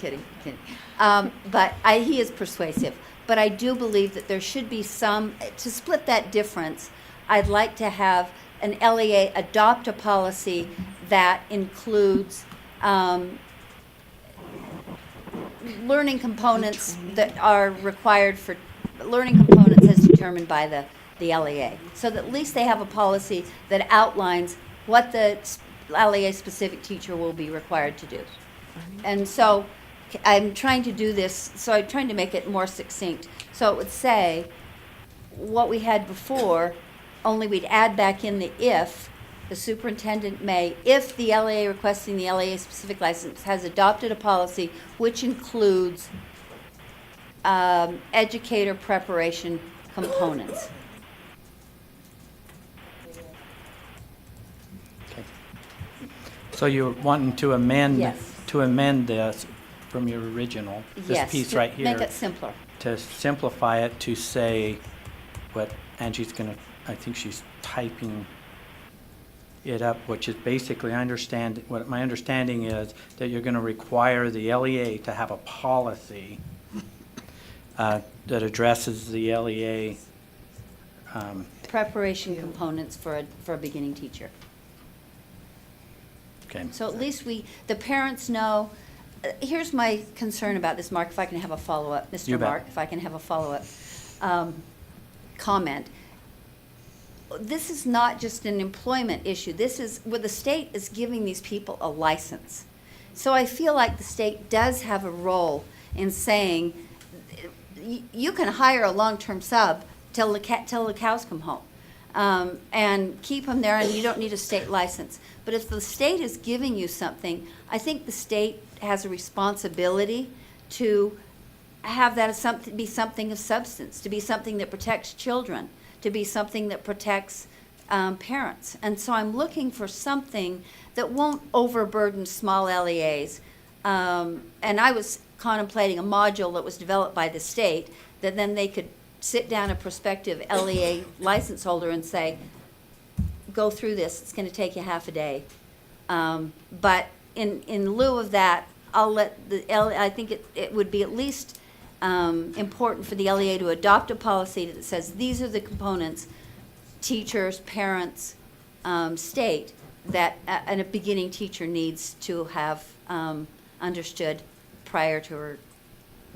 But he is persuasive. But I do believe that there should be some, to split that difference, I'd like to have an LEA adopt a policy that includes learning components that are required for, learning components as determined by the LEA. So that at least they have a policy that outlines what the LEA-specific teacher will be required to do. And so I'm trying to do this, so I'm trying to make it more succinct. So it would say what we had before, only we'd add back in the if. The superintendent may, if the LEA requesting the LEA-specific license has adopted a policy which includes educator preparation components. Okay. So you're wanting to amend Yes. this from your original, this Yes, piece to right here. make it simpler. To simplify it, to say what Angie's gonna, I think she's typing it up, which is basically, what my understanding is that you're gonna require the LEA to have a policy that addresses the LEA. Preparation components for a beginning teacher. Okay. So at least the parents know. Here's my concern about this, Mark, if I can have a follow-up. You Mr. bet. Mark, if I can have a follow-up comment. This is not just an employment issue. This is where the state is giving these people a license. So I feel like the state does have a role in saying, you can hire a long-term sub till the cows come home, and keep them there, and you don't need a state license. But if the state is giving you something, I think the state has a responsibility to have that as be something of substance, to be something that protects children, to be something that protects parents. And so I'm looking for something that won't overburden small LEAs. And I was contemplating a module that was developed by the state that then they could sit down a prospective LEA license holder and say, go through this, it's going to take you half a day. But in lieu of that, I'll let I think it would be at least important for the LEA to adopt a policy that says these are the components teachers, parents, state that a beginning teacher needs to have understood prior to her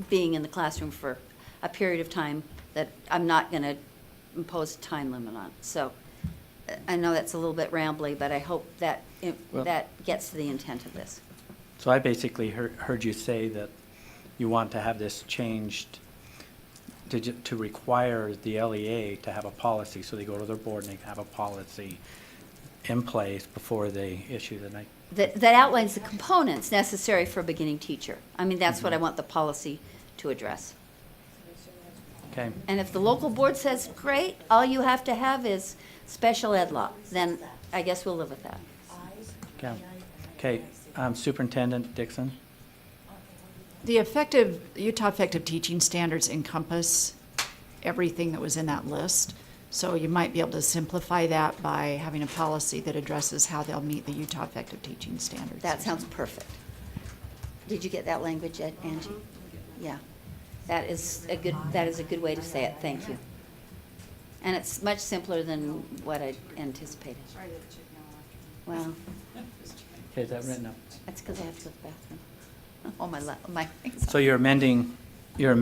being in the classroom for a period of time that I'm not going to impose a time limit on. So I know that's a little bit rambly, but I hope that that gets to the intent of this. So I basically heard you say that you want to have this changed to require the LEA to have a policy, so they go to their board and they have a policy in place before they issue the night. That outlines the components necessary for a beginning teacher. I mean, that's what I want the policy to address. Okay. And if the local board says, great, all you have to have is special ed law, then I guess we'll live with that. Okay. Superintendent Dixon? The Utah Effective Teaching Standards encompass everything that was in that list. So you might be able to simplify that by having a policy that addresses how they'll meet the Utah Effective Teaching Standards. That sounds perfect. Did you get that language, Angie? Yeah. That is a good way to say it. Thank you. And it's much simpler than what I anticipated. Well, Okay, is that written up? that's because I have to go to the bathroom. Oh, my So you're amending your,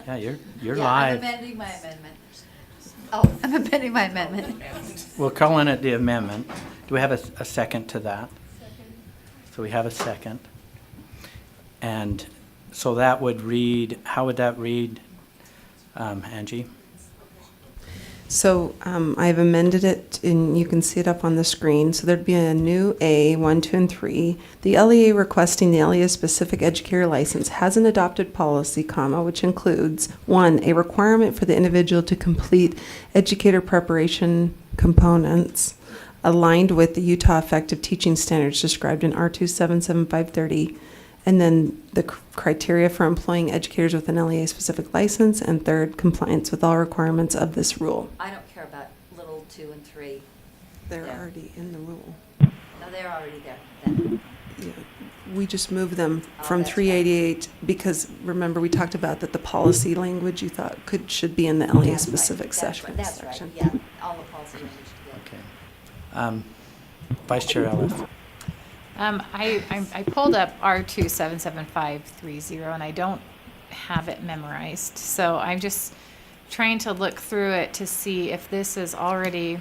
yeah, you're live. I'm amending my amendment. Oh, I'm amending my amendment. We're calling it the amendment. Do we have a second to that? So we have a second. And so that would read, how would that read, Angie? So I've amended it, and you can see it up on the screen. So there'd be a new A, 1, 2, and 3. The LEA requesting the LEA-specific educator license has an adopted policy, comma, which includes, 1, a requirement for the individual to complete educator preparation components aligned with the Utah Effective Teaching Standards described in R277-530, and then the criteria for employing educators with an LEA-specific license, and third, compliance with all requirements of this rule. I don't care about little 2 and 3. They're There. already in the rule. No, they're already there. Then. Yeah. We just moved them Oh, from that's right. 388 because, remember, we talked about that the policy language you thought should be in the That's right, LEA-specific that's section. right, That's right, section. yeah, all the policy language together. Okay. Vice Chair Ellis. I pulled up R277-530, and I don't have it memorized. So I'm just trying to look through it to see if this is already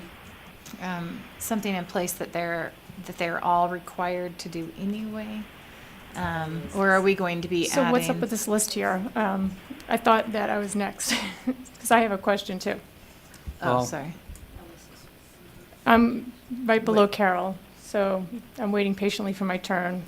something in place that they're all required to do anyway, or are we going to be So adding? what's up with this list here? I thought that I was next, because I have a question too. Oh, Well- sorry. I'm right below Carol, so I'm waiting patiently for my turn.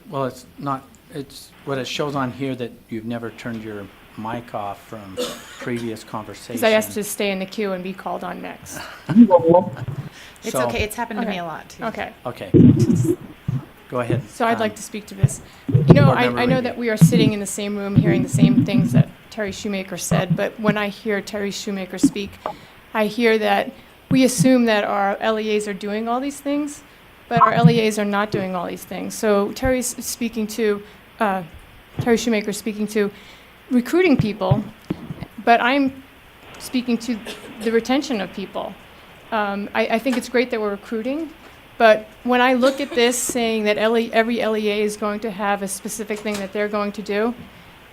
Well, it's not, it's, what it shows on here that you've never turned your mic off from previous conversation. Because I asked to stay in the queue and be called on next. It's So- okay. It's happened to me a Okay. lot too. Okay. Okay. Go ahead. So I'd like to speak to this. You know, Board Member I know Reedy. that we are sitting in the same room hearing the same things that Terry Shoemaker said, but when I hear Terry Shoemaker speak, I hear that we assume that our LEAs are doing all these things, but our LEAs are not doing all these things. So Terry Shoemaker speaking to recruiting people, but I'm speaking to the retention of people. I think it's great that we're recruiting, but when I look at this saying that every LEA is going to have a specific thing that they're going to do,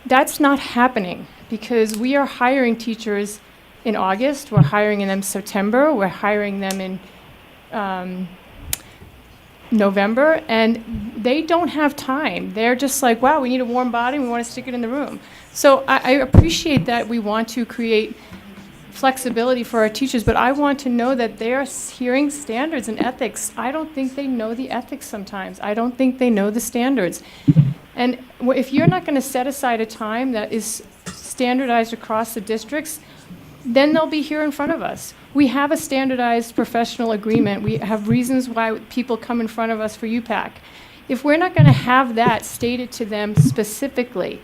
that's not happening because we are hiring teachers in August, we're hiring them in September, we're hiring them in November, and they don't have time. They're just like, wow, we need a warm body, we want to stick it in the room. So I appreciate that we want to create flexibility for our teachers, but I want to know that they are hearing standards and ethics. I don't think they know the ethics sometimes. I don't think they know the standards. And if you're not going to set aside a time that is standardized across the districts, then they'll be here in front of us. We have a standardized professional agreement. We have reasons why people come in front of us for UPAC. If we're not going to have that stated to them specifically,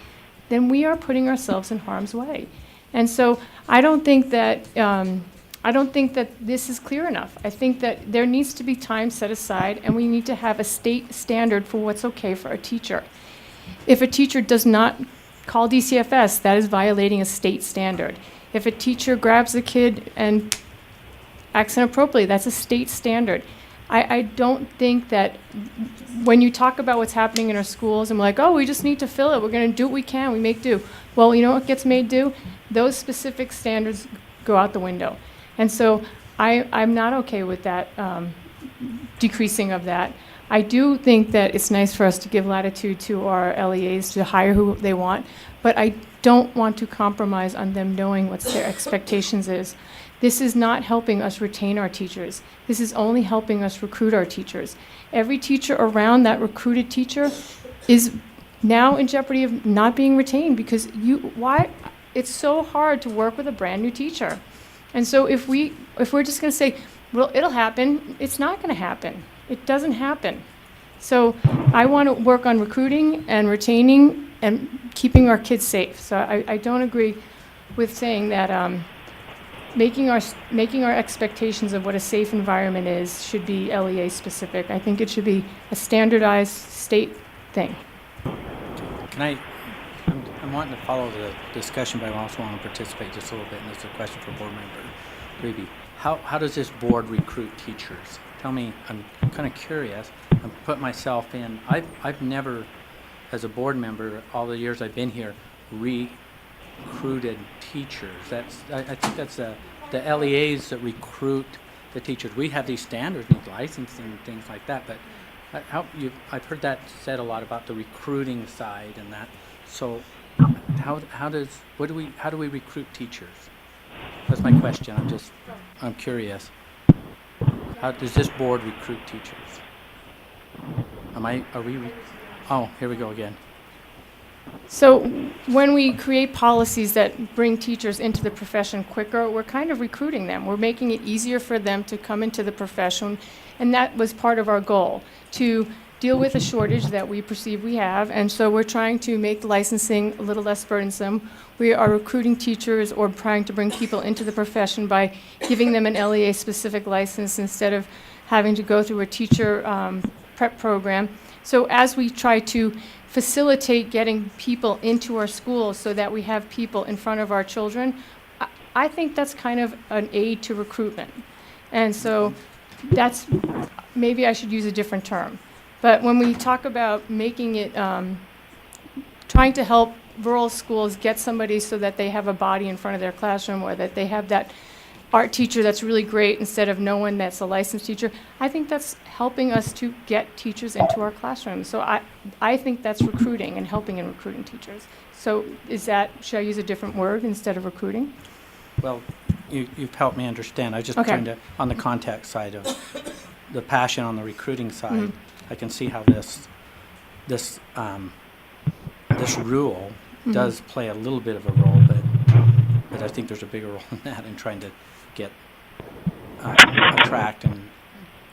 then we are putting ourselves in harm's way. And so I don't think that this is clear enough. I think that there needs to be time set aside, and we need to have a state standard for what's okay for a teacher. If a teacher does not call DCFS, that is violating a state standard. If a teacher grabs a kid and acts inappropriately, that's a state standard. I don't think that when you talk about what's happening in our schools, and we're like, oh, we just need to fill it. We're going to do what we can. We make do. Well, you know what gets made do? Those specific standards go out the window. And so I'm not okay with that decreasing of that. I do think that it's nice for us to give latitude to our LEAs to hire who they want, but I don't want to compromise on them knowing what their expectations is. This is not helping us retain our teachers. This is only helping us recruit our teachers. Every teacher around that recruited teacher is now in jeopardy of not being retained because it's so hard to work with a brand new teacher. And so if we're just going to say, well, it'll happen, it's not going to happen. It doesn't happen. So I want to work on recruiting and retaining and keeping our kids safe. So I don't agree with saying that making our expectations of what a safe environment is should be LEA specific. I think it should be a standardized state thing. I'm wanting to follow the discussion, but I also want to participate just a little bit, and this is a question for Board Member Reeby. How does this board recruit teachers? Tell me, I'm kind of curious. I'm putting myself in. I've never, as a board member, all the years I've been here, recruited teachers. I think that's the LEAs that recruit the teachers. We have these standards and licensing and things like that, but I've heard that said a lot about the recruiting side and that. So how do we recruit teachers? That's my question. I'm curious. How does this board recruit teachers? Oh, here we go again. So when we create policies that bring teachers into the profession quicker, we're kind of recruiting them. We're making it easier for them to come into the profession, and that was part of our goal, to deal with a shortage that we perceive we have, and so we're trying to make licensing a little less burdensome. We are recruiting teachers or trying to bring people into the profession by giving them an LEA-specific license instead of having to go through a teacher prep program. So as we try to facilitate getting people into our schools so that we have people in front of our children, I think that's kind of an aid to recruitment. And so that's, maybe I should use a different term. But when we talk about making it, trying to help rural schools get somebody so that they have a body in front of their classroom, or that they have that art teacher that's really great instead of no one that's a licensed teacher, I think that's helping us to get teachers into our classrooms. So I think that's recruiting and helping in recruiting teachers. So should I use a different word instead of recruiting? Well, you've helped me understand. I was just Okay. trying to, on the contact side of the passion on the recruiting side, I can see how this rule does play a little bit of a role, but I think there's a bigger role in that in trying to get attract and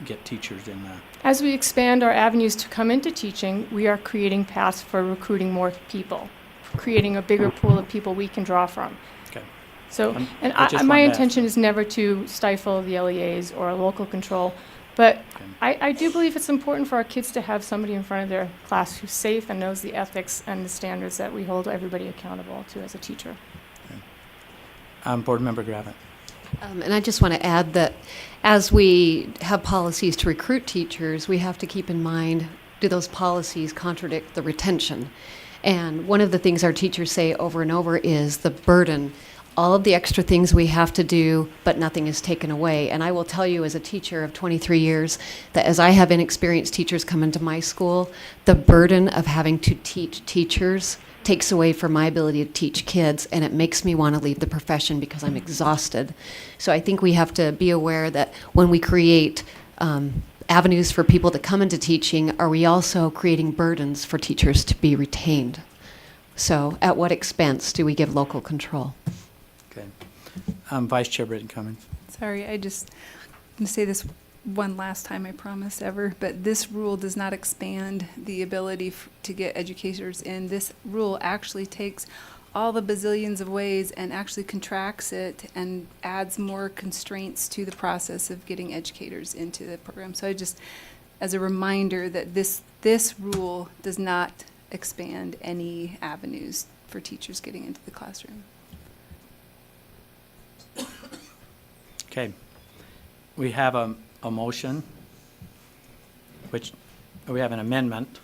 get teachers in the. As we expand our avenues to come into teaching, we are creating paths for recruiting more people, creating a bigger pool of people we can draw from. Okay. So, and I just my wanted to intention is never to stifle the LEAs or local control, but I do believe it's important for our kids to have somebody in front of their class who's safe and knows the ethics and the standards that we hold everybody accountable to as a teacher. Board Member Gravitt. And I just want to add that as we have policies to recruit teachers, we have to keep in mind, do those policies contradict the retention? And one of the things our teachers say over and over is the burden, all of the extra things we have to do, but nothing is taken away. And I will tell you as a teacher of 23 years that as I have inexperienced teachers come into my school, the burden of having to teach teachers takes away from my ability to teach kids, and it makes me want to leave the profession because I'm exhausted. So I think we have to be aware that when we create avenues for people to come into teaching, are we also creating burdens for teachers to be retained? So at what expense do we give local control? Okay. Vice Chair Britton Cummings. Sorry, I'm going to say this one last time, I promise, ever, but this rule does not expand the ability to get educators in. This rule actually takes all the bazillions of ways and actually contracts it and adds more constraints to the process of getting educators into the program. So I just, as a reminder that this rule does not expand any avenues for teachers getting into the classroom. Okay. We have a motion, which we have an amendment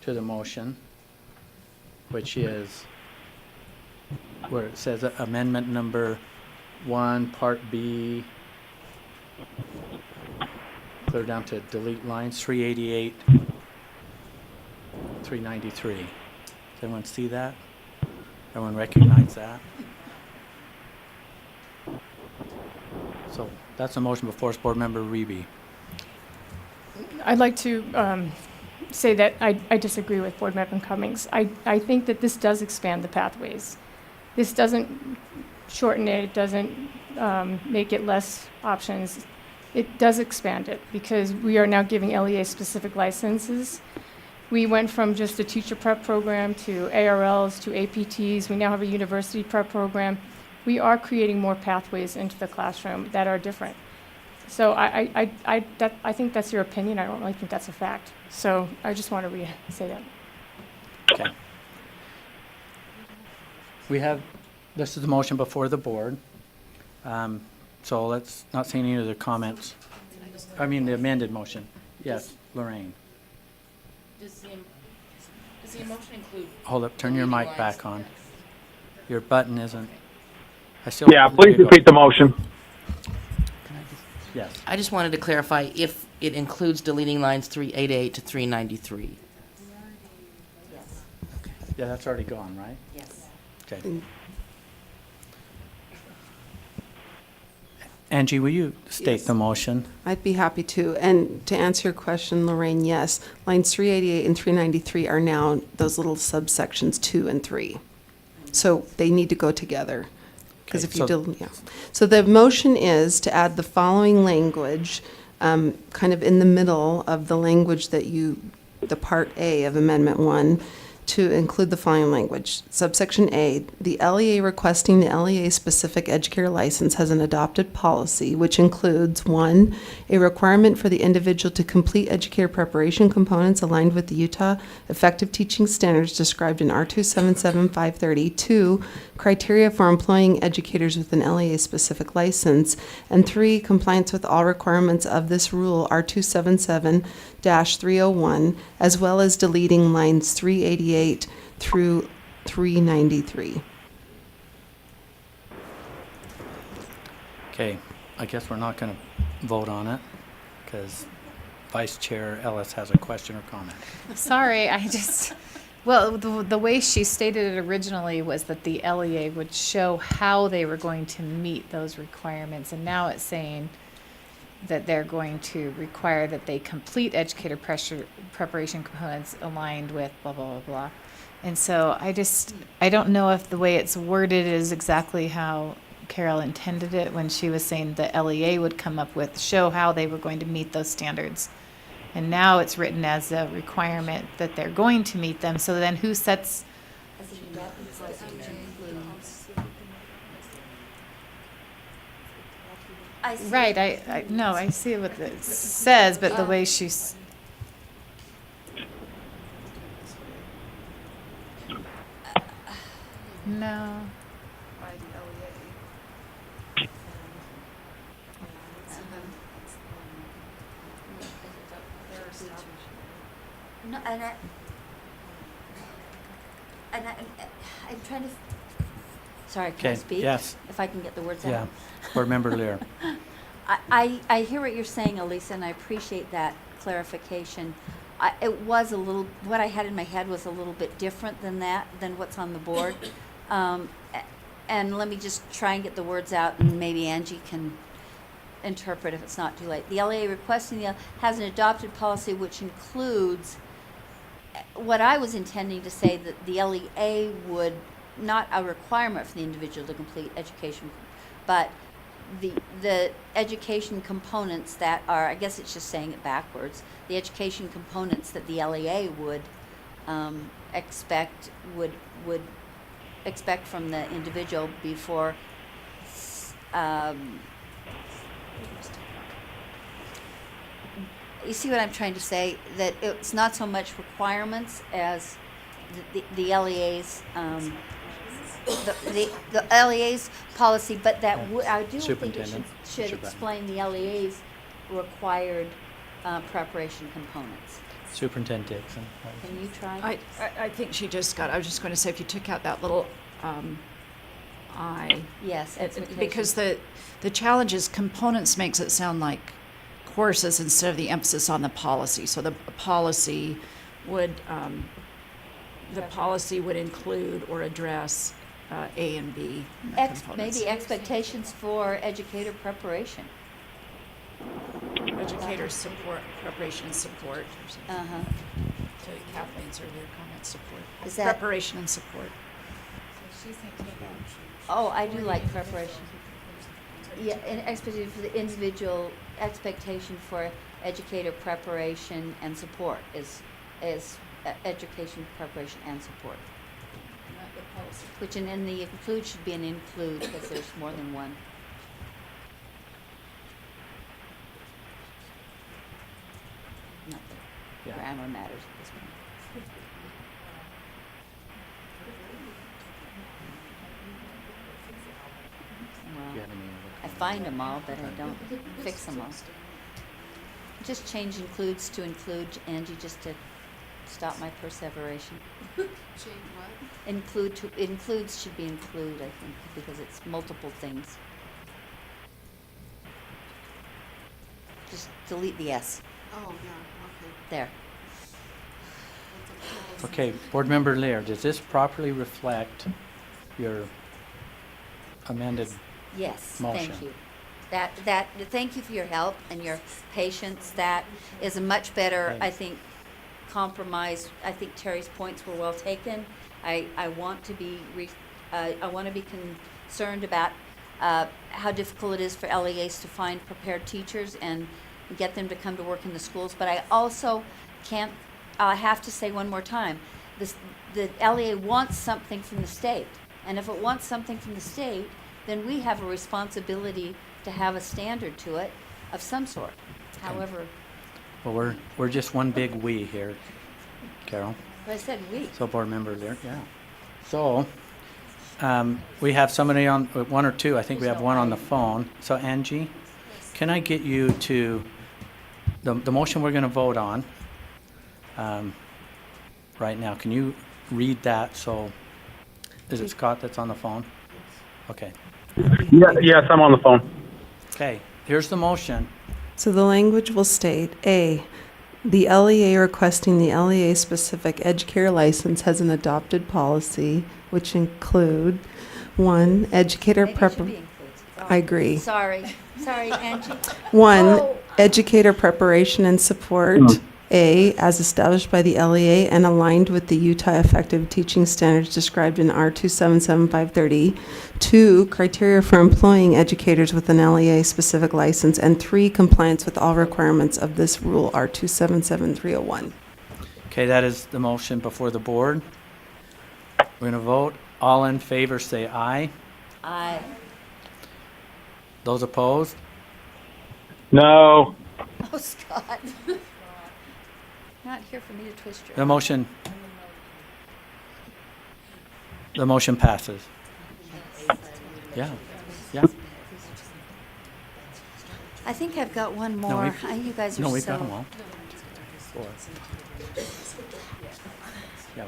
to the motion, which is where it says amendment number 1, Part B, clear down to delete lines 388, 393. Does everyone see that? Everyone recognize that? So that's a motion before us. Board Member Reby. I'd like to say that I disagree with Board Member Cummings. I think that this does expand the pathways. This doesn't shorten it. It doesn't make it less options. It does expand it because we are now giving LEA-specific licenses. We went from just a teacher prep program to ARLs to APTs. We now have a university prep program. We are creating more pathways into the classroom that are different. So I think that's your opinion. I don't really think that's a fact. So I just want to say that. Okay. This is the motion before the board. So let's not see any other comments. I mean, the amended motion. Yes, Lorraine. Does the motion include? Hold up, turn your mic back on. Your button isn't. Yeah, please repeat the motion. Yes. I just wanted to clarify if it includes deleting lines 388 to 393. Yeah, that's already gone, right? Yes. Okay. Angie, will you state Yes. the motion? I'd be happy to. And to answer your question, Lorraine, yes, lines 388 and 393 are now those little subsections 2 and 3. So they need to go together. Because Okay, if you so- do, yeah. So the motion is to add the following language, kind of in the middle of the language that the Part A of Amendment 1, to include the following language. Subsection A, the LEA requesting the LEA-specific educator license has an adopted policy, which includes, 1, a requirement for the individual to complete educator preparation components aligned with the Utah effective teaching standards described in R277 530. 2, criteria for employing educators with an LEA-specific license. And 3, compliance with all requirements of this rule, R277-301, as well as deleting lines 388 through 393. Okay, I guess we're not going to vote on it because Vice Chair Ellis has a question or comment. Sorry, well, the way she stated it originally was that the LEA would show how they were going to meet those requirements, and now it's saying that they're going to require that they complete educator preparation components aligned with blah, blah, blah, blah. And so I don't know if the way it's worded is exactly how Carol intended it when she was saying the LEA would come up with, show how they were going to meet those standards. And now it's written as a requirement that they're going to meet them. So then who sets? Right, I see what it says, but the way she's. No. No, I'm trying to, sorry, can I Okay, speak? yes. If I can get the words out. Yeah, Board Member Lear. I hear what you're saying, Elisa, and I appreciate that clarification. It was a little, what I had in my head was a little bit different than that, than what's on the board. And let me just try and get the words out, and maybe Angie can interpret if it's not too late. The LEA requesting has an adopted policy which includes what I was intending to say, that the LEA would, not a requirement for the individual to complete education, but the education components that are, I guess it's just saying it backwards, the education components that the LEA would expect from the individual before you see what I'm trying to say? That it's not so much requirements as the LEA's the LEA's policy, but that I do think it should explain the LEA's required preparation components. Superintendent Dixon. Can you try? I think she just got, I was just going to say, if you took out that little I. Yes, Because the challenge is components makes it sound like courses instead of the emphasis on the policy. So the policy would include or address A and B components. Maybe expectations for educator preparation. Educator support, preparation and support. Or something. To Kathleen's earlier comment, support. Is that preparation and support? Oh, I do like preparation. Yeah, and expectation for the individual, expectation for educator preparation and support is education preparation and support. Which in the include should be an include because there's more than one. Not that grammar matters at this point. Well, I find them all, but I don't fix them all. Just change includes to include, Angie, just to stop my perseveration. Change what? Includes should be include, I think, because it's multiple things. Just delete the S. Oh, yeah, okay. There. Okay, Board Member Lear, does this properly reflect your amended Yes, motion? thank you. Thank you for your help and your patience. That is a much better, I think, compromise. I think Terry's points were well taken. I want to be concerned about how difficult it is for LEAs to find prepared teachers and get them to come to work in the schools. But I also I have to say one more time, the LEA wants something from the state. And if it wants something from the state, then we have a responsibility to have a standard to it of some sort. However, Well, we're just one big we here, Carol. I said we. So board member there, yeah. So, we have somebody on, one or two, I think we have one on the phone. So Angie, can I get you to, the motion we're gonna vote on, right now, can you read that? So, is it Scott that's on the phone? Okay. Yes, I'm on the phone. Okay, here's the motion. So the language will state, A, the LEA requesting the LEA-specific educator license has an adopted policy, which include, 1, educator Maybe it should be preparation. includes. I agree. Sorry, Angie. 1, Oh. educator preparation and support, A, as established by the LEA and aligned with the Utah Effective Teaching Standards described in R277 530. 2, criteria for employing educators with an LEA-specific license. And 3, compliance with all requirements of this rule, R277 301. Okay, that is the motion before the board. We're gonna vote. All in favor, say aye. Aye. Those opposed? No. Oh, Scott. Not here for me to twist your The arm. motion passes. Yeah, yeah. I think I've got one No, more. we've- You guys are No, so. we've got them all. 4. Yeah.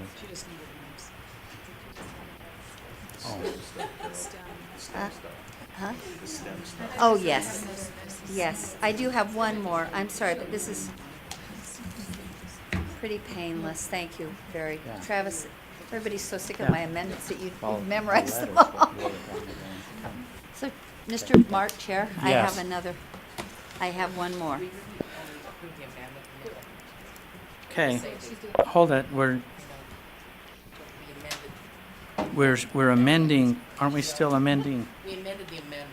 Huh? Oh, yes. Yes, I do have one more. I'm sorry, but this is pretty painless. Thank you, very. Yeah. Travis, everybody's so sick of Yeah. my amendments that you've Well, memorized them letters, all. but really don't have any. So, Mr. Mark, Chair, I Yes. have one more. Okay, hold it, we're amending, aren't we still amending? We amended the amendment.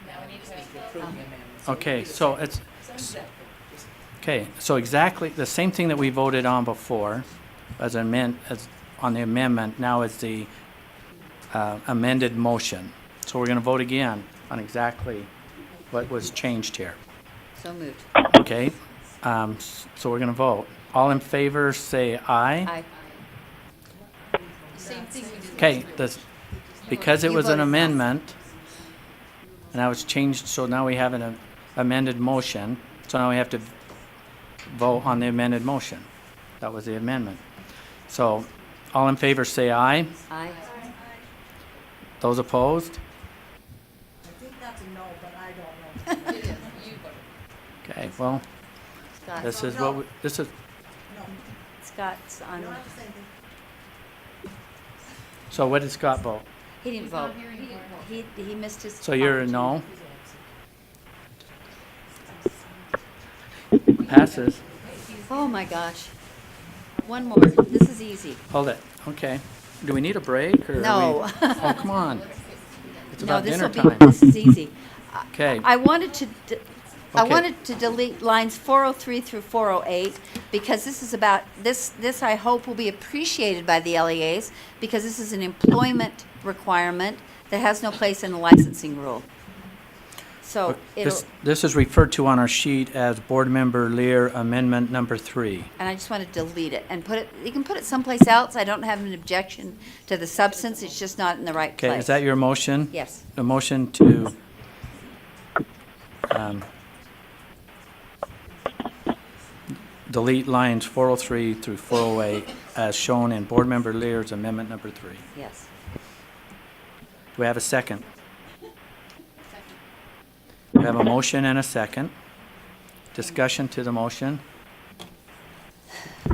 Now we just need to approve the amendment. Okay, so it's, okay, so exactly the same thing that we voted on before as on the amendment, now is the amended motion. So we're gonna vote again on exactly what was changed here. So moved. Okay, so we're gonna vote. All in favor, say aye. Aye. Same thing we did. Okay, because it You was an voted yes. amendment, and now it's changed, so now we have an amended motion, so now we have to vote on the amended motion. That was the amendment. So, all in favor, say aye. Aye. Those opposed? I think that's a no, but I don't know. Okay, well, Scott. this is what, this is, Scott's on, so what did Scott vote? he didn't vote. He missed his. So you're a no? Passes. Oh, my gosh. One more. This is easy. Hold it, okay. Do we need a break, or? are we- No. Oh, come on. It's No, about this will dinner be, time. this is easy. Okay. I wanted to, I Okay. wanted to delete lines 403 through 408, because this is about, this I hope will be appreciated by the LEAs, because this is an employment requirement that has no place in the licensing rule. So it'll, This is referred to on our sheet as Board Member Lear Amendment Number 3. and I just want to delete it and put it, you can put it someplace else. I don't have an objection to the substance, it's just not in the right place. Okay, is that your motion? Yes. A motion to delete lines 403 through 408 as shown in Board Member Lear's Amendment Number 3. Yes. Do we have a second? We have a motion and a second. Discussion to the motion.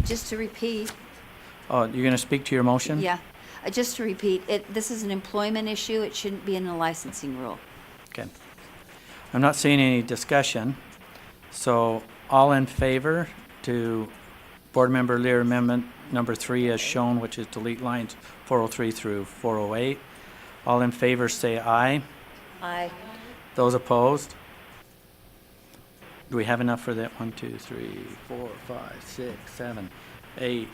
Just to repeat, Oh, you're going to speak to your motion? yeah, just to repeat, this is an employment issue, it shouldn't be in the licensing rule. Okay. I'm not seeing any discussion. So all in favor to Board Member Lear Amendment number 3 as shown, which is delete lines 403 through 408. All in favor say aye. Aye. Those opposed? Do we have enough for that? 1, 2, 3, 4, 5, 6, 7, 8.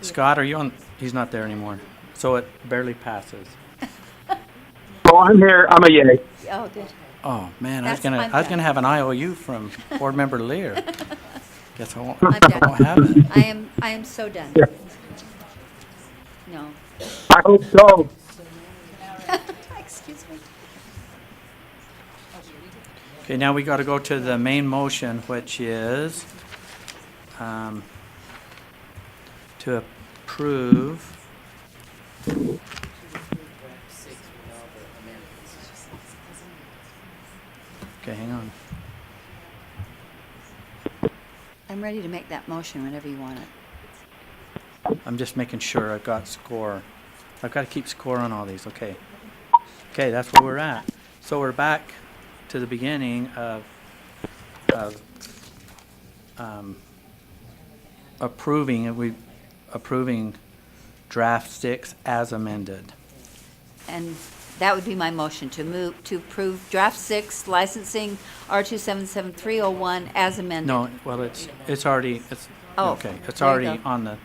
Scott, are you on? He's not there anymore. So it barely passes. Oh, I'm here. I'm a yay. Oh, good. Oh, man, That's I was fine. gonna have an IOU from Board Member Lear. Guess I won't I'm done. have it. I am so done. No. I hope so. Excuse me. Okay, now we gotta go to the main motion, which is, to approve. Okay, hang on. I'm ready to make that motion whenever you want it. I'm just making sure I've got score. I've got to keep score on all these, okay. Okay, that's where we're at. So we're back to the beginning of approving draft 6 as amended. And that would be my motion, to approve draft 6 licensing R277-301 as amended. No, well, it's already, Oh, okay, it's there you already go.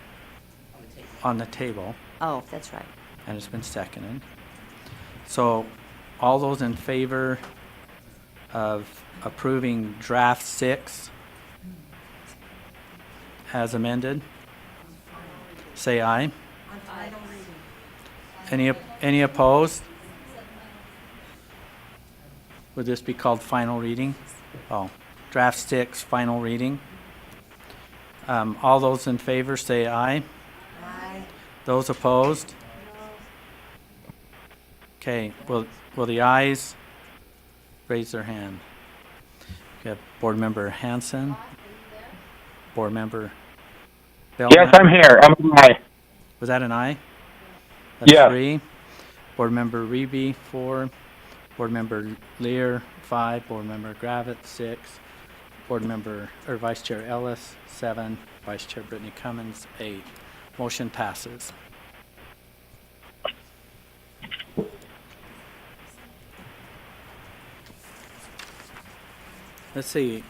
on the table, Oh, that's right. and it's been seconded. So, all those in favor of approving draft 6 as amended, say aye. Any opposed? Would this be called final reading? Oh, draft 6, final reading. All those in favor say aye. Aye. Those opposed? Okay, will the ayes raise their hand? We have Board Member Hanson, Board Member Bellman. Yes, I'm here. I'm an aye. Was that an aye? That's Yeah. 3. Board Member Reby, 4. Board Member Lear, 5. Board Member Gravett, 6. Board Member, or Vice Chair Ellis, 7. Vice Chair Brittany Cummins, 8. Motion passes. Let's see,